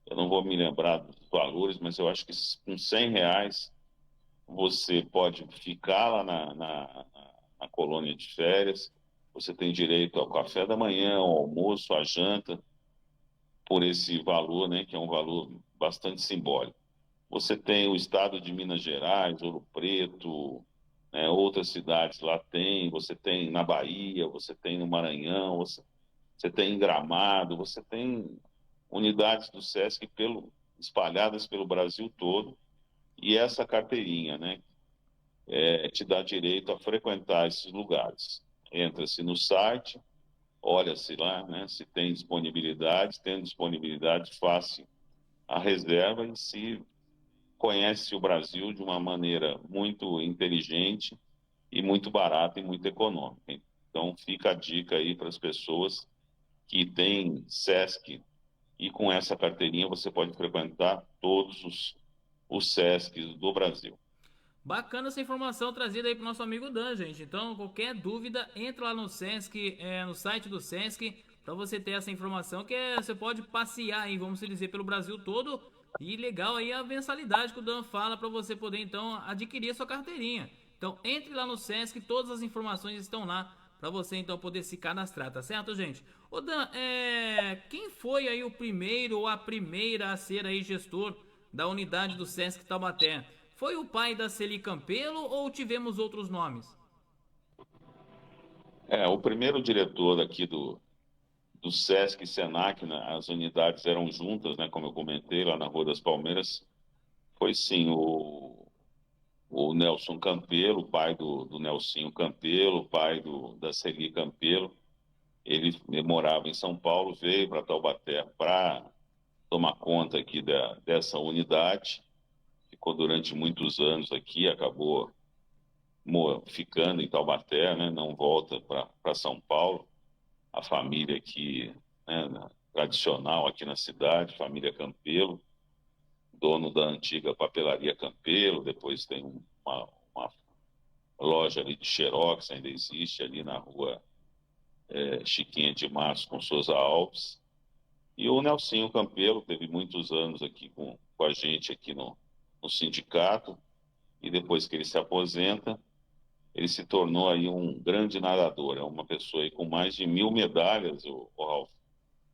Eu não vou me lembrar dos valores, mas eu acho que com R$ 100 você pode ficar lá na colônia de férias, você tem direito ao café da manhã, ao almoço, à janta, por esse valor, né, que é um valor bastante simbólico. Você tem o estado de Minas Gerais, Ouro Preto, né, outras cidades lá tem, você tem na Bahia, você tem no Maranhão, você tem em Gramado, você tem unidades do SESC espalhadas pelo Brasil todo, e essa carteirinha, né, te dá direito a frequentar esses lugares. Entra-se no site, olha-se lá, né, se tem disponibilidade, tendo disponibilidade, faça a reserva e se conhece o Brasil de uma maneira muito inteligente e muito barata e muito econômica. Então, fica a dica aí para as pessoas que têm SESC e com essa carteirinha você pode frequentar todos os SESCs do Brasil. Bacana essa informação trazida aí pro nosso amigo Dan, gente. Então, qualquer dúvida, entra lá no Sesc, no site do Sesc, para você ter essa informação que você pode passear aí, vamos dizer, pelo Brasil todo. E legal aí a mensalidade que o Dan fala para você poder então adquirir a sua carteirinha. Então, entre lá no Sesc, todas as informações estão lá para você então poder se cadastrar, tá certo, gente? Ô Dan, quem foi aí o primeiro ou a primeira a ser aí gestor da unidade do Sesc Taubaté? Foi o pai da Celi Campelo ou tivemos outros nomes? O primeiro diretor aqui do SESC e SENAC, né, as unidades eram juntas, né, como eu comentei, lá na Rua das Palmeiras, foi sim o Nelson Campelo, pai do Nelsinho Campelo, pai da Celi Campelo. Ele morava em São Paulo, veio para Taubaté para tomar conta aqui dessa unidade, ficou durante muitos anos aqui, acabou ficando em Taubaté, né, não volta para São Paulo. A família aqui, né, tradicional aqui na cidade, família Campelo, dono da antiga papelaria Campelo, depois tem uma loja ali de Xerox, ainda existe ali na rua Chiquinha de Março com Souza Alves. E o Nelsinho Campelo teve muitos anos aqui com a gente aqui no sindicato, e depois que ele se aposenta, ele se tornou aí um grande nadador, é uma pessoa aí com mais de 1.000 medalhas, o Ralf.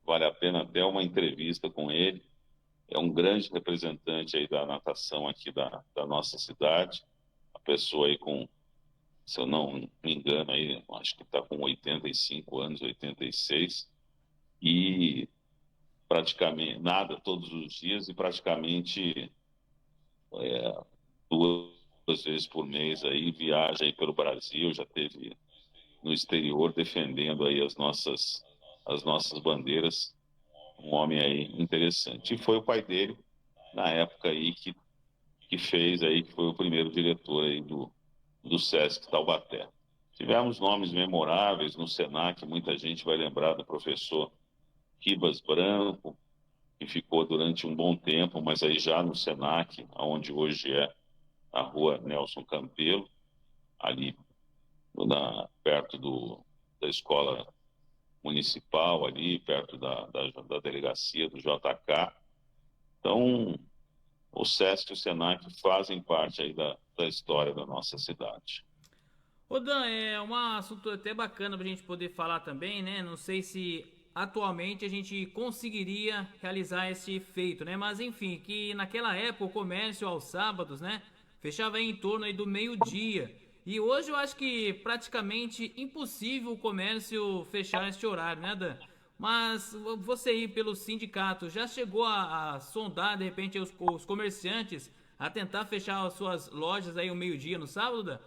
Vale a pena até uma entrevista com ele. É um grande representante aí da natação aqui da nossa cidade. A pessoa aí com, se eu não me engano, aí, acho que está com 85 anos, 86, e praticamente nada todos os dias e praticamente duas vezes por mês aí viaja aí pelo Brasil, já teve no exterior defendendo aí as nossas bandeiras, um homem aí interessante. E foi o pai dele, na época aí, que fez aí, que foi o primeiro diretor aí do SESC Taubaté. Tivemos nomes memoráveis no SENAC, muita gente vai lembrar do professor Ribas Branco, que ficou durante um bom tempo, mas aí já no SENAC, onde hoje é a rua Nelson Campelo, ali perto da escola municipal, ali perto da delegacia do JK. Então, o SESC e o SENAC fazem parte aí da história da nossa cidade. Ô Dan, é um assunto até bacana pra gente poder falar também, né? Não sei se atualmente a gente conseguiria realizar esse feito, né? Mas enfim, que naquela época o comércio aos sábados, né? Fechava aí em torno aí do meio-dia. E hoje eu acho que praticamente impossível o comércio fechar este horário, né, Dan? Mas você aí pelo sindicato já chegou a sondar de repente os comerciantes a tentar fechar as suas lojas aí o meio-dia no sábado, Dan?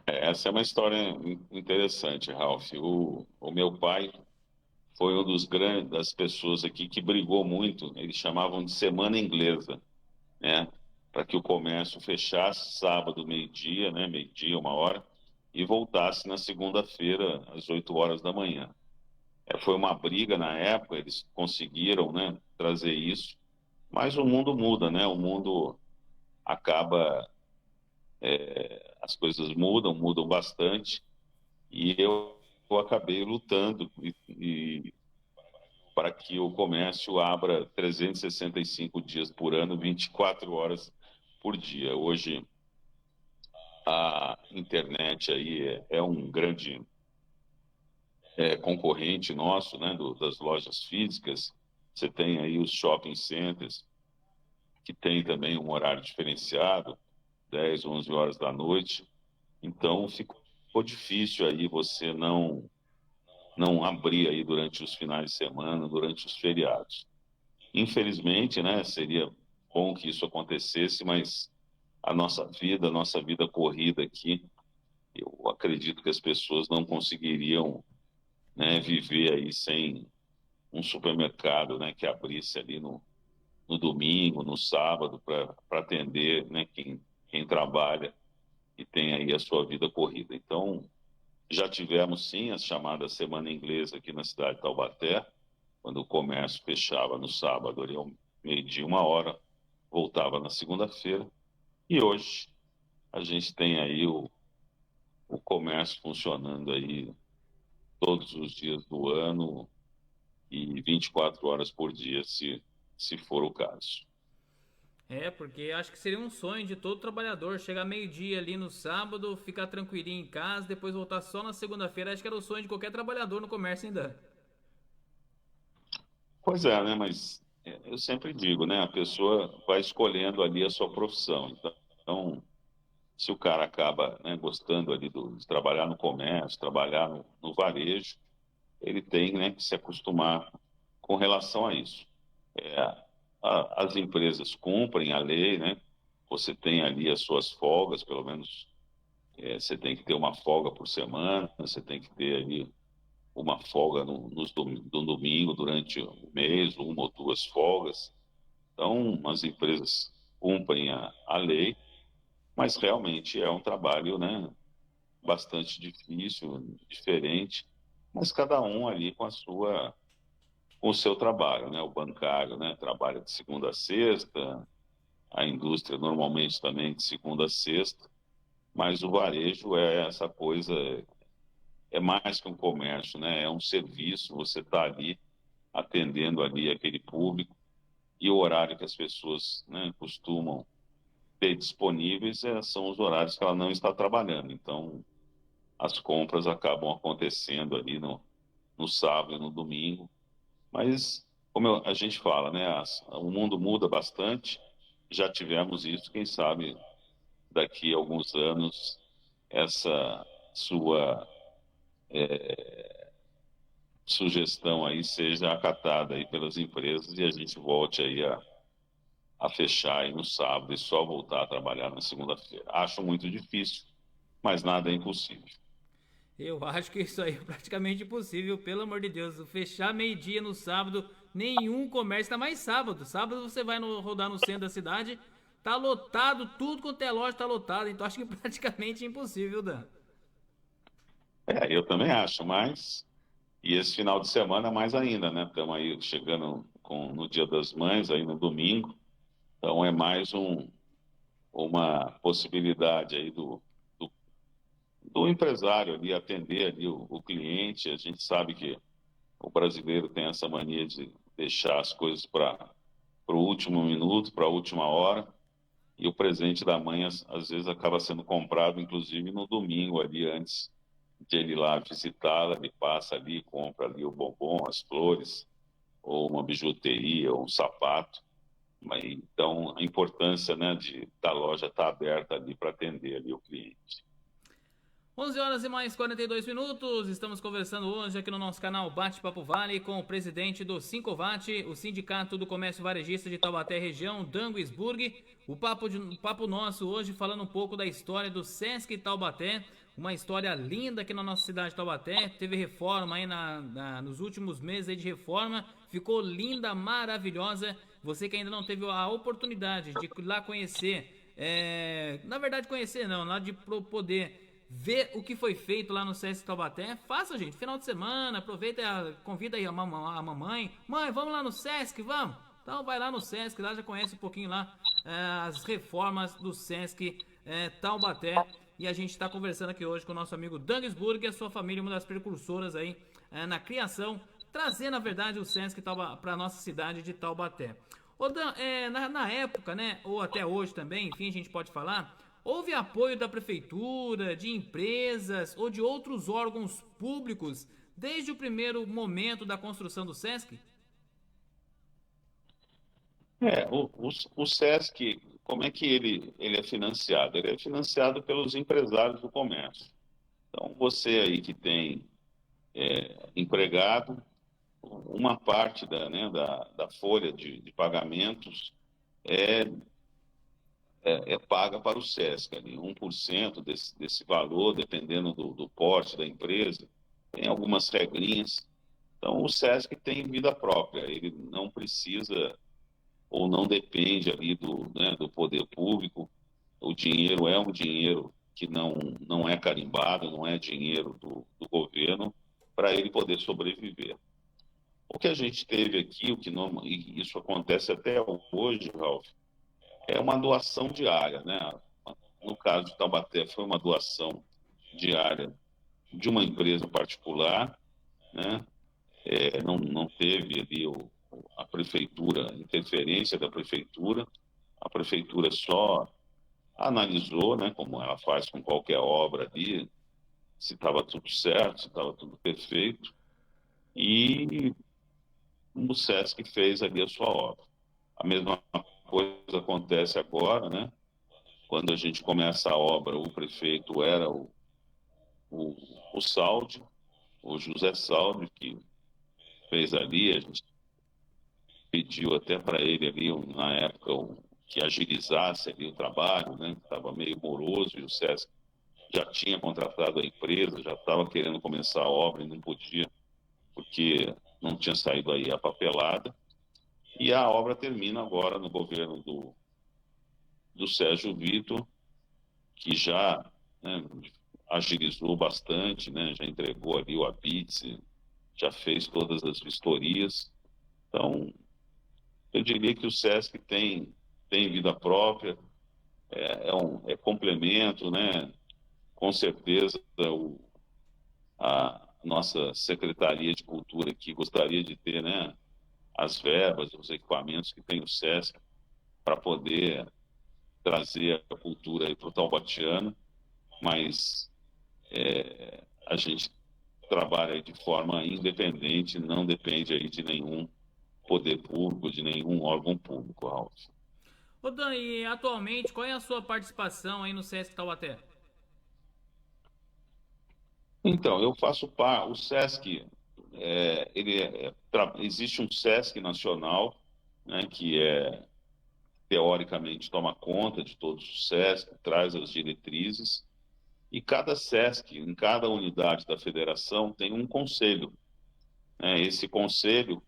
Essa é uma história interessante, Ralph. O meu pai foi um dos grandes das pessoas aqui que brigou muito. Eles chamavam de semana inglesa, né? Para que o comércio fechasse sábado meio-dia, né? Meio-dia, 1 hora, e voltasse na segunda-feira às 8 horas da manhã. Foi uma briga na época, eles conseguiram, né, trazer isso, mas o mundo muda, né? O mundo acaba, as coisas mudam bastante, e eu acabei lutando e para que o comércio abra 365 dias por ano, 24 horas por dia. Hoje, a internet aí é um grande concorrente nosso, né, das lojas físicas. Você tem aí os shopping centers, que tem também um horário diferenciado, 10, 11 horas da noite. Então, ficou difícil aí você não abrir aí durante os finais de semana, durante os feriados. Infelizmente, né, seria bom que isso acontecesse, mas a nossa vida corrida aqui, eu acredito que as pessoas não conseguiriam, né, viver aí sem um supermercado, né, que abrisse ali no domingo, no sábado, para atender, né, quem trabalha e tem aí a sua vida corrida. Então, já tivemos, sim, a chamada Semana Inglesa aqui na cidade de Taubaté, quando o comércio fechava no sábado, ali ao meio-dia, 1 hora, voltava na segunda-feira. E hoje a gente tem aí o comércio funcionando aí todos os dias do ano e 24 horas por dia, se for o caso. Porque acho que seria um sonho de todo trabalhador chegar meio-dia ali no sábado, ficar tranquilinho em casa, depois voltar só na segunda-feira. Acho que era o sonho de qualquer trabalhador no comércio ainda. Pois é, né? Mas eu sempre digo, né? A pessoa vai escolhendo ali a sua profissão. Então, se o cara acaba, né, gostando ali de trabalhar no comércio, trabalhar no varejo, ele tem, né, que se acostumar com relação a isso. É, as empresas cumprem a lei, né? Você tem ali as suas folgas, pelo menos você tem que ter uma folga por semana, você tem que ter ali uma folga no domingo durante o mês, uma ou duas folgas. Então, as empresas cumprem a lei, mas realmente é um trabalho, né, bastante difícil, diferente, mas cada um ali com o seu trabalho, né? O bancário, né, trabalha de segunda a sexta, a indústria normalmente também de segunda a sexta, mas o varejo é essa coisa, é mais que um comércio, né? É um serviço, você está ali atendendo ali aquele público e o horário que as pessoas, né, costumam ter disponíveis são os horários que ela não está trabalhando. Então, as compras acabam acontecendo ali no sábado e no domingo. Mas, como a gente fala, né, o mundo muda bastante. Já tivemos isso, quem sabe daqui a alguns anos essa sua sugestão aí seja acatada aí pelas empresas e a gente volte aí a fechar aí no sábado e só voltar a trabalhar na segunda-feira. Acho muito difícil, mas nada é impossível. Eu acho que isso aí é praticamente impossível, pelo amor de Deus. Fechar meio-dia no sábado, nenhum comércio, tá mais sábado. Sábado você vai rodar no centro da cidade, tá lotado, tudo quanto é loja tá lotado. Então acho que praticamente impossível, Dan. Eu também acho, mas e esse final de semana mais ainda, né? Estamos aí chegando no Dia das Mães, aí no domingo, então é mais uma possibilidade aí do empresário ali atender ali o cliente. A gente sabe que o brasileiro tem essa mania de deixar as coisas para o último minuto, para a última hora, e o presente da mãe às vezes acaba sendo comprado, inclusive no domingo ali antes de ele ir lá visitá-la, ele passa ali, compra ali o bombom, as flores, ou uma bijuteria, ou um sapato. Então, a importância, né, da loja estar aberta ali para atender ali o cliente. 11 horas e mais 42 minutos, estamos conversando hoje aqui no nosso canal Bate-Papo Vale com o presidente do Sincovat, o Sindicato do Comércio Varejista de Taubaté região, Dan Guisburg. O papo nosso hoje falando um pouco da história do Sesc Taubaté, uma história linda aqui na nossa cidade de Taubaté. Teve reforma aí nos últimos meses aí de reforma, ficou linda, maravilhosa. Você que ainda não teve a oportunidade de ir lá conhecer, na verdade conhecer não, lá de poder ver o que foi feito lá no Sesc Taubaté, faça, gente, final de semana, aproveita, convida aí a mamãe, mãe, vamos lá no Sesc, vamos? Então vai lá no Sesc, lá já conhece um pouquinho lá as reformas do Sesc Taubaté, e a gente está conversando aqui hoje com o nosso amigo Dangisburg e a sua família, uma das precursoras aí na criação trazer, na verdade, o Sesc para a nossa cidade de Taubaté. Ô Dan, na época, né, ou até hoje também, enfim, a gente pode falar, houve apoio da prefeitura, de empresas ou de outros órgãos públicos desde o primeiro momento da construção do Sesc? O SESC, como é que ele é financiado? Ele é financiado pelos empresários do comércio. Então, você aí que tem empregado, uma parte da folha de pagamentos é, é paga para o SESC, ali, 1% desse valor, dependendo do porte da empresa, tem algumas regrinhas. Então, o SESC tem vida própria, ele não precisa ou não depende ali do poder público. O dinheiro é um dinheiro que não é carimbado, não é dinheiro do governo, para ele poder sobreviver. O que a gente teve aqui, o que não, e isso acontece até hoje, Ralf, é uma doação diária, né? No caso de Taubaté, foi uma doação diária de uma empresa particular, né? Não teve ali a prefeitura, interferência da prefeitura, a prefeitura só analisou, né, como ela faz com qualquer obra ali, se estava tudo certo, se estava tudo perfeito, e o SESC fez ali a sua obra. A mesma coisa acontece agora, né? Quando a gente começa a obra, o prefeito era o Saldi, o José Saldi, que fez ali, a gente pediu até para ele ali, na época, que agilizasse ali o trabalho, né? Estava meio moroso e o SESC já tinha contratado a empresa, já estava querendo começar a obra e não podia, porque não tinha saído aí a papelada. E a obra termina agora no governo do Sérgio Vitor, que já, né, agilizou bastante, né? Já entregou ali o ABITS, já fez todas as vistorias. Então, eu diria que o SESC tem vida própria, é complemento, né? Com certeza, a nossa Secretaria de Cultura aqui gostaria de ter, né, as verbas, os equipamentos que tem o SESC para poder trazer a cultura para o taubatiano, mas a gente trabalha aí de forma independente, não depende aí de nenhum poder público, de nenhum órgão público, Ralf. Ô Dan, e atualmente, qual é a sua participação aí no Sesc Taubaté? Então, eu faço parte, o SESC, existe um SESC nacional, né, que teoricamente toma conta de todos os SESC, traz as diretrizes, e cada SESC, em cada unidade da federação, tem um conselho, né? Esse conselho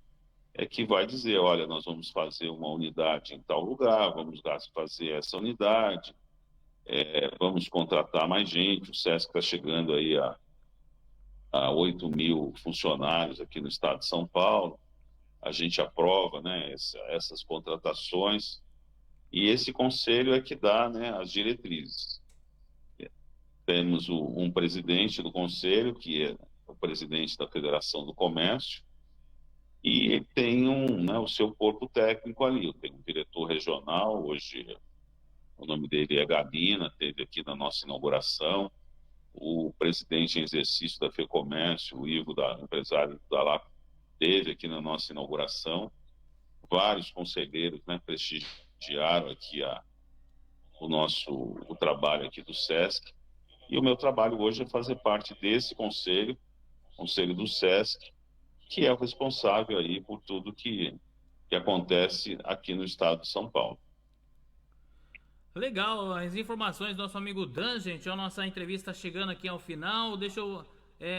é que vai dizer, olha, nós vamos fazer uma unidade em tal lugar, vamos fazer essa unidade, vamos contratar mais gente, o SESC está chegando aí a 8 mil funcionários aqui no estado de São Paulo, a gente aprova, né, essas contratações, e esse conselho é que dá, né, as diretrizes. Temos um presidente do conselho, que é o presidente da Federação do Comércio, e ele tem né, o seu corpo técnico ali. Tem um diretor regional, hoje o nome dele é Gabina, teve aqui na nossa inauguração. O presidente em exercício da FEComércio, o Ivo, empresário da LAP, teve aqui na nossa inauguração. Vários conselheiros, né, prestigiaram aqui o trabalho aqui do SESC. E o meu trabalho hoje é fazer parte desse conselho do SESC, que é o responsável aí por tudo que acontece aqui no estado de São Paulo. Legal, as informações do nosso amigo Dan, gente. A nossa entrevista chegando aqui ao final. Deixa eu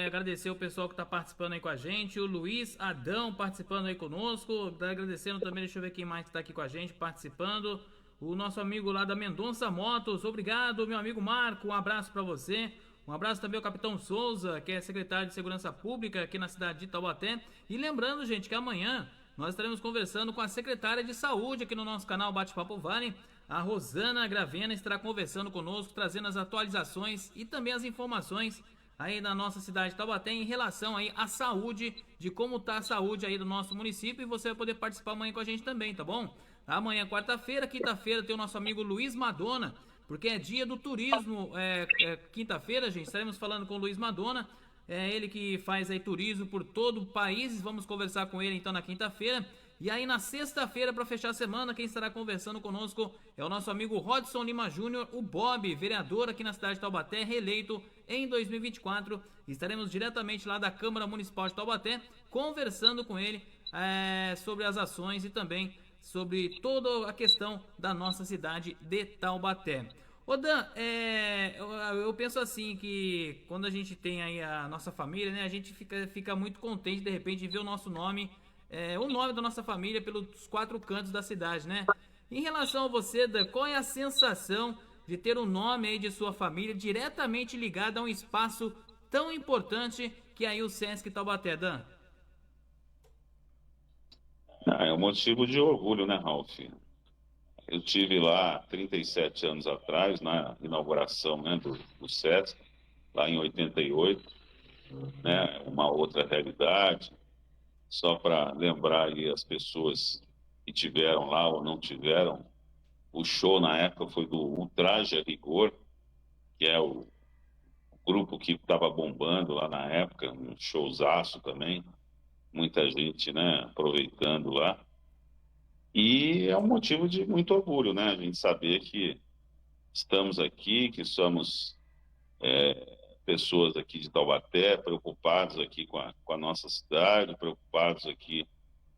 agradecer o pessoal que está participando aí com a gente. O Luiz Adão participando aí conosco. Agradecendo também, deixa eu ver quem mais está aqui com a gente participando. O nosso amigo lá da Mendonça Motos. Obrigado, meu amigo Marco. Um abraço para você. Um abraço também ao Capitão Souza, que é secretário de Segurança Pública aqui na cidade de Taubaté. E lembrando, gente, que amanhã nós estaremos conversando com a secretária de Saúde aqui no nosso canal Bate-Papo Vale. A Rosana Gravena estará conversando conosco, trazendo as atualizações e também as informações aí na nossa cidade de Taubaté em relação aí à saúde, de como tá a saúde aí do nosso município, e você vai poder participar amanhã com a gente também, tá bom? Amanhã, quarta-feira, quinta-feira tem o nosso amigo Luiz Madonna, porque é dia do turismo, quinta-feira, gente, estaremos falando com o Luiz Madonna, é ele que faz aí turismo por todo o país, vamos conversar com ele então na quinta-feira. E aí na sexta-feira, para fechar a semana, quem estará conversando conosco é o nosso amigo Rodson Lima Júnior, o Bob, vereador aqui na cidade de Taubaté, reeleito em 2024. Estaremos diretamente lá da Câmara Municipal de Taubaté, conversando com ele sobre as ações e também sobre toda a questão da nossa cidade de Taubaté. Ô Dan, eu penso assim que quando a gente tem aí a nossa família, né, a gente fica muito contente de repente de ver o nome da nossa família pelos quatro cantos da cidade, né? Em relação a você, Dan, qual é a sensação de ter o nome aí de sua família diretamente ligado a um espaço tão importante que é aí o Sesc Taubaté, Dan? É um motivo de orgulho, né, Ralf? Eu tive lá 37 anos atrás, na inauguração, né, do SESC, lá em 88, né, uma outra realidade. Só para lembrar aí as pessoas que tiveram lá ou não tiveram, o show na época foi do Ultraje a Rigor, que é o grupo que estava bombando lá na época, um showzaço também, muita gente, né, aproveitando lá. E é um motivo de muito orgulho, né, a gente saber que estamos aqui, que somos pessoas aqui de Taubaté, preocupados aqui com a nossa cidade, preocupados aqui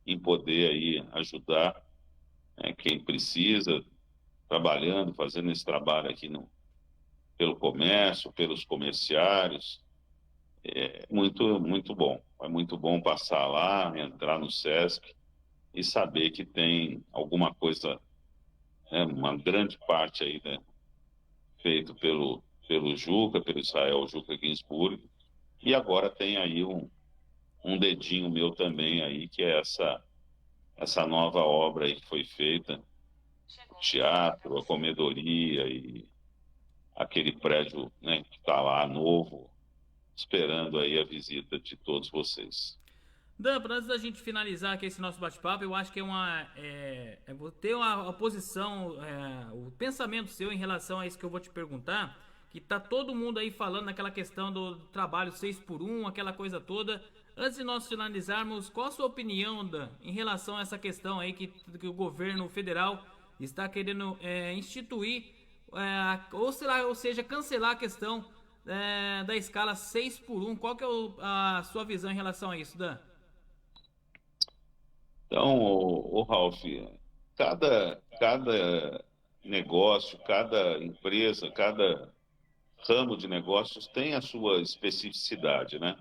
em poder aí ajudar, né, quem precisa, trabalhando, fazendo esse trabalho aqui pelo comércio, pelos comerciários. É muito bom. É muito bom passar lá, entrar no Sesc e saber que tem alguma coisa, né, uma grande parte aí, né, feito pelo Juca, pelo Israel Juca Ginsburg, e agora tem aí um dedinho meu também aí, que é essa nova obra aí que foi feita, o teatro, a comedoria e aquele prédio, né, que está lá novo, esperando aí a visita de todos vocês. Dan, antes da gente finalizar aqui esse nosso bate-papo, eu acho que vou ter uma posição, o pensamento seu em relação a isso que eu vou te perguntar, que tá todo mundo aí falando naquela questão do trabalho 6 por 1, aquela coisa toda. Antes de nós finalizarmos, qual a sua opinião, Dan, em relação a essa questão aí que o governo federal está querendo instituir, ou seja, cancelar a questão da escala 6 por 1? Qual que é a sua visão em relação a isso, Dan? Então, o Ralf, cada negócio, cada empresa, cada ramo de negócios tem a sua especificidade, né?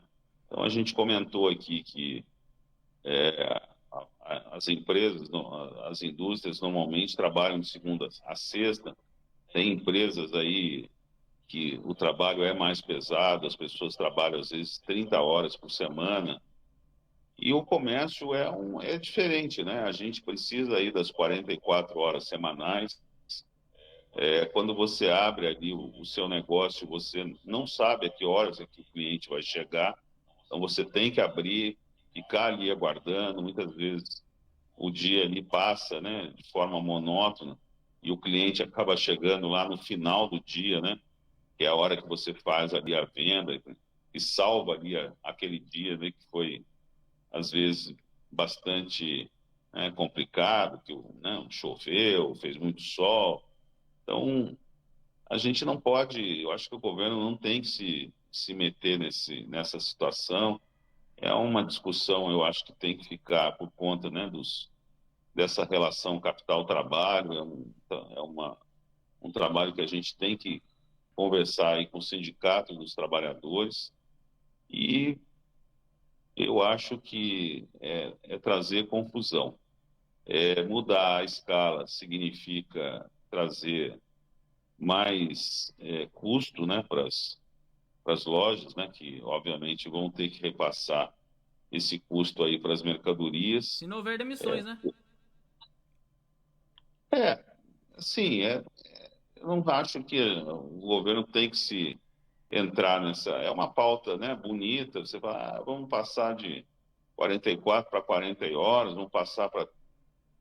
Então, a gente comentou aqui que as empresas, as indústrias normalmente trabalham de segunda a sexta. Tem empresas aí que o trabalho é mais pesado, as pessoas trabalham às vezes 30 horas por semana. E o comércio é diferente, né? A gente precisa aí das 44 horas semanais. Quando você abre ali o seu negócio, você não sabe a que horas é que o cliente vai chegar. Então você tem que abrir, ficar ali aguardando. Muitas vezes o dia ali passa, né, de forma monótona e o cliente acaba chegando lá no final do dia, né? Que é a hora que você faz ali a venda e salva ali aquele dia, né, que foi às vezes bastante, né, complicado, que, né, choveu, fez muito sol. Então, a gente não pode, eu acho que o governo não tem que se meter nessa situação. É uma discussão, eu acho que tem que ficar por conta, né, dessa relação capital-trabalho. Um trabalho que a gente tem que conversar aí com o sindicato dos trabalhadores e eu acho que é trazer confusão. Mudar a escala significa trazer mais custo, né, para as lojas, né, que obviamente vão ter que repassar esse custo aí para as mercadorias. Se não houver demissões, né? É, sim, eu não acho que o governo tem que entrar nessa. É uma pauta, né, bonita. Você fala, vamos passar de 44 para 40 horas, vamos passar para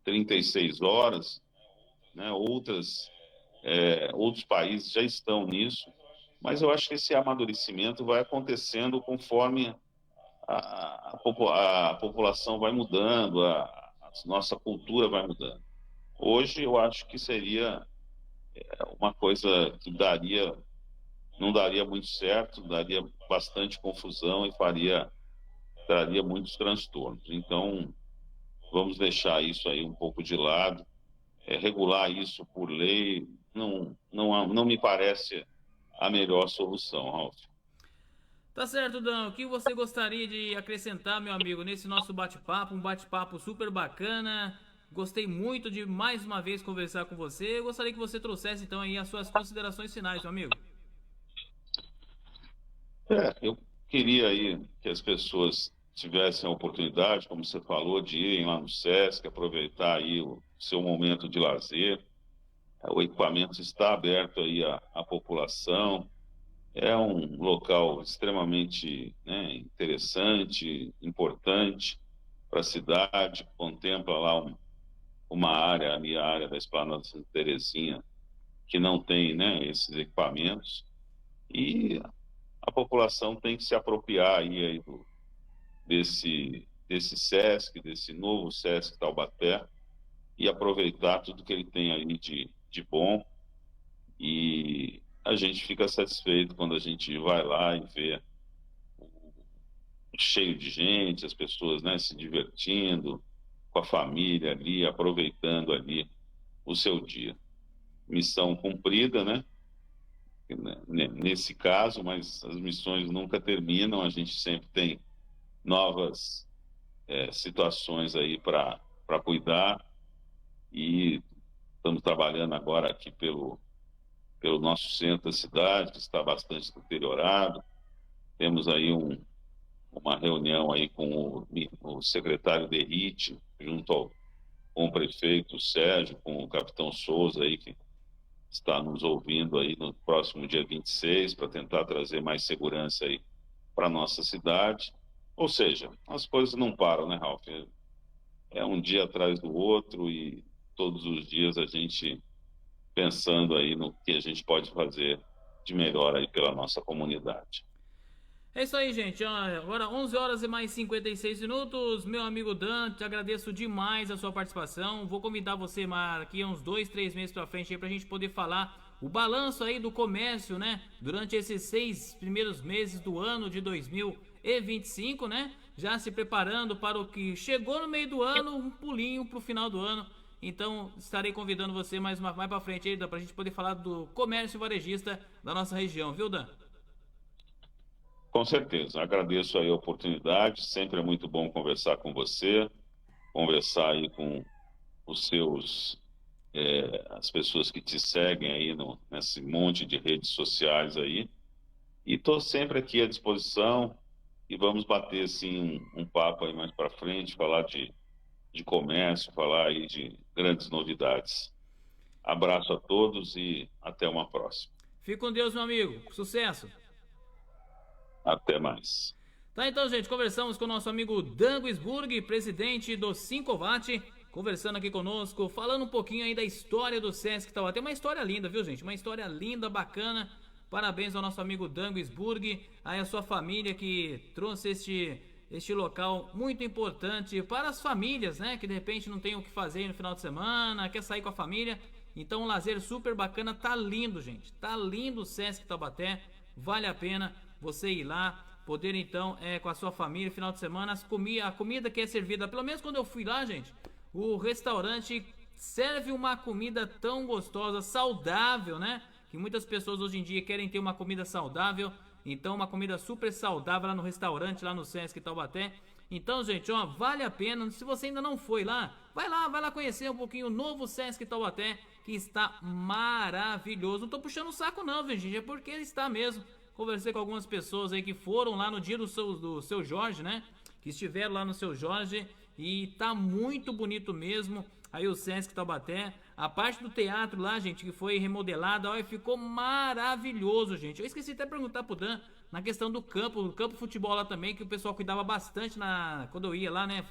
36 horas, né? Outros países já estão nisso, mas eu acho que esse amadurecimento vai acontecendo conforme a população vai mudando, a nossa cultura vai mudando. Hoje eu acho que seria uma coisa que não daria muito certo, daria bastante confusão e traria muitos transtornos. Então, vamos deixar isso aí um pouco de lado, regular isso por lei não me parece a melhor solução, Ralf. Tá certo, Dan. O que você gostaria de acrescentar, meu amigo, nesse nosso bate-papo? Um bate-papo super bacana. Gostei muito de mais uma vez conversar com você. Eu gostaria que você trouxesse então aí as suas considerações finais, meu amigo. Eu queria aí que as pessoas tivessem a oportunidade, como você falou, de irem lá no SESC, aproveitar aí o seu momento de lazer. O equipamento está aberto aí à população. É um local extremamente, né, interessante, importante para a cidade. Contempla lá uma área, ali a área da Esplanada Santa Terezinha, que não tem, né, esses equipamentos. E a população tem que se apropriar aí desse SESC, desse novo SESC Taubaté, e aproveitar tudo que ele tem aí de bom. E a gente fica satisfeito quando a gente vai lá e vê cheio de gente, as pessoas, né, se divertindo com a família ali, aproveitando ali o seu dia. Missão cumprida, né? Nesse caso, mas as missões nunca terminam, a gente sempre tem novas situações aí para cuidar, e estamos trabalhando agora aqui pelo nosso centro da cidade, que está bastante deteriorado. Temos aí uma reunião aí com o secretário Derrite, junto com o prefeito Sérgio, com o capitão Souza aí, que está nos ouvindo aí no próximo dia 26, para tentar trazer mais segurança aí para a nossa cidade. Ou seja, as coisas não param, né, Ralf? É um dia atrás do outro e todos os dias a gente pensando aí no que a gente pode fazer de melhor aí pela nossa comunidade. É isso aí, gente. Agora 11 horas e mais 56 minutos. Meu amigo Dan, te agradeço demais a sua participação. Vou convidar você aqui uns 2, 3 meses pra frente aí pra gente poder falar o balanço aí do comércio, né? Durante esses 6 primeiros meses do ano de 2025, né? Já se preparando para o que chegou no meio do ano, um pulinho pro final do ano. Então estarei convidando você mais pra frente aí, Dan, pra gente poder falar do comércio varejista da nossa região, viu, Dan? Com certeza, agradeço aí a oportunidade, sempre é muito bom conversar com você, conversar aí com os seus, as pessoas que te seguem aí nesse monte de redes sociais aí, e estou sempre aqui à disposição, e vamos bater assim um papo aí mais para frente, falar de comércio, falar aí de grandes novidades. Abraço a todos e até uma próxima. Fique com Deus, meu amigo. Sucesso! Até mais. Tá, então, gente, conversamos com o nosso amigo Dan Guisburg, presidente do Sincovat, conversando aqui conosco, falando um pouquinho aí da história do Sesc Taubaté. Uma história linda, viu, gente? Uma história linda, bacana. Parabéns ao nosso amigo Dan Guisburg, aí a sua família que trouxe este local muito importante para as famílias, né? Que de repente não tem o que fazer no final de semana, quer sair com a família. Então, um lazer super bacana. Tá lindo, gente. Tá lindo o Sesc Taubaté. Vale a pena você ir lá, poder então, com a sua família, final de semana, a comida que é servida, pelo menos quando eu fui lá, gente, o restaurante serve uma comida tão gostosa, saudável, né? Que muitas pessoas hoje em dia querem ter uma comida saudável, então uma comida super saudável lá no restaurante, lá no Sesc Taubaté. Então, gente, ó, vale a pena, se você ainda não foi lá, vai lá conhecer um pouquinho o novo Sesc Taubaté, que está maravilhoso. Não tô puxando o saco não, gente, é porque está mesmo. Conversei com algumas pessoas aí que foram lá no dia do seu Jorge, né? Que estiveram lá no seu Jorge. e tá muito bonito mesmo. Aí o Sesc Taubaté, a parte do teatro lá, gente, que foi remodelada, olha, ficou maravilhoso, gente. Eu esqueci até de perguntar pro Dan na questão do campo futebol lá também, que o pessoal cuidava bastante quando eu ia lá, né?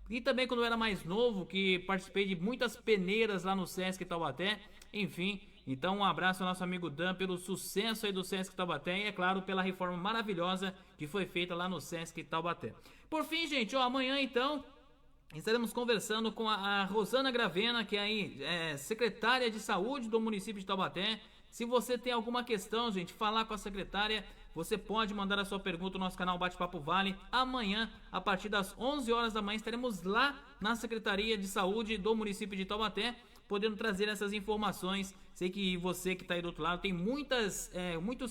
E também quando eu era mais novo, que participei de muitas peneiras lá no Sesc Taubaté, enfim. Então um abraço ao nosso amigo Dan pelo sucesso aí do Sesc Taubaté e, é claro, pela reforma maravilhosa que foi feita lá no Sesc Taubaté. Por fim, gente, amanhã então estaremos conversando com a Rosana Gravena, que é secretária de saúde do município de Taubaté. Se você tem alguma questão, gente, falar com a secretária, você pode mandar a sua pergunta no nosso canal Bate-Papo Vale. Amanhã, a partir das 11 horas da manhã, estaremos lá na Secretaria de Saúde do município de Taubaté, podendo trazer essas informações. Sei que você que está aí do outro lado tem muitos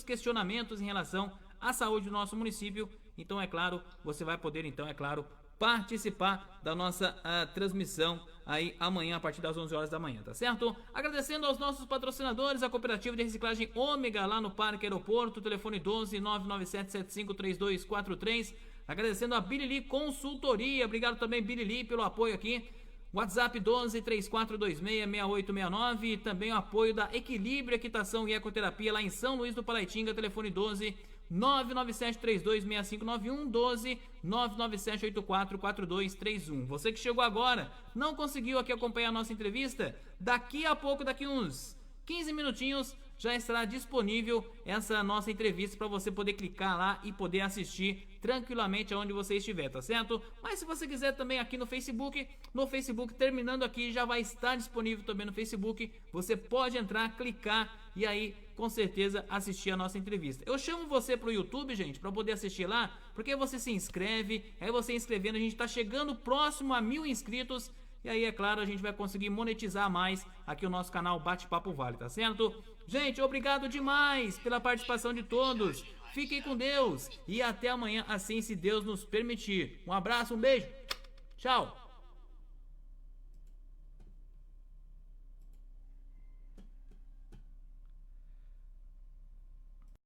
questionamentos em relação à saúde do nosso município. Então, é claro, você vai poder, então, é claro, participar da nossa transmissão aí amanhã a partir das 11 horas da manhã, tá certo? Agradecendo aos nossos patrocinadores, a Cooperativa de Reciclagem Ômega lá no Parque Aeroporto, telefone 12 997753243. Agradecendo a Bilili Consultoria, obrigado também Bilili pelo apoio aqui. WhatsApp 12 3426 6869 e também o apoio da Equilíbrio Equitação e Ecoterapia lá em São Luís do Paraitinga, telefone 12 997326591, 12 997844231. Você que chegou agora, não conseguiu aqui acompanhar a nossa entrevista, daqui a pouco, daqui uns 15 minutinhos, já estará disponível essa nossa entrevista para você poder clicar lá e poder assistir tranquilamente aonde você estiver, tá certo? Mas se você quiser também aqui no Facebook, terminando aqui, já vai estar disponível também no Facebook. Você pode entrar, clicar e aí com certeza assistir a nossa entrevista. Eu chamo você pro YouTube, gente, para poder assistir lá, porque você se inscreve, aí você inscrevendo, a gente tá chegando próximo a 1000 inscritos. E aí, é claro, a gente vai conseguir monetizar mais aqui o nosso canal Bate-Papo Vale, tá certo? Gente, obrigado demais pela participação de todos. Fiquem com Deus e até amanhã, assim se Deus nos permitir. Um abraço, um beijo. Tchau.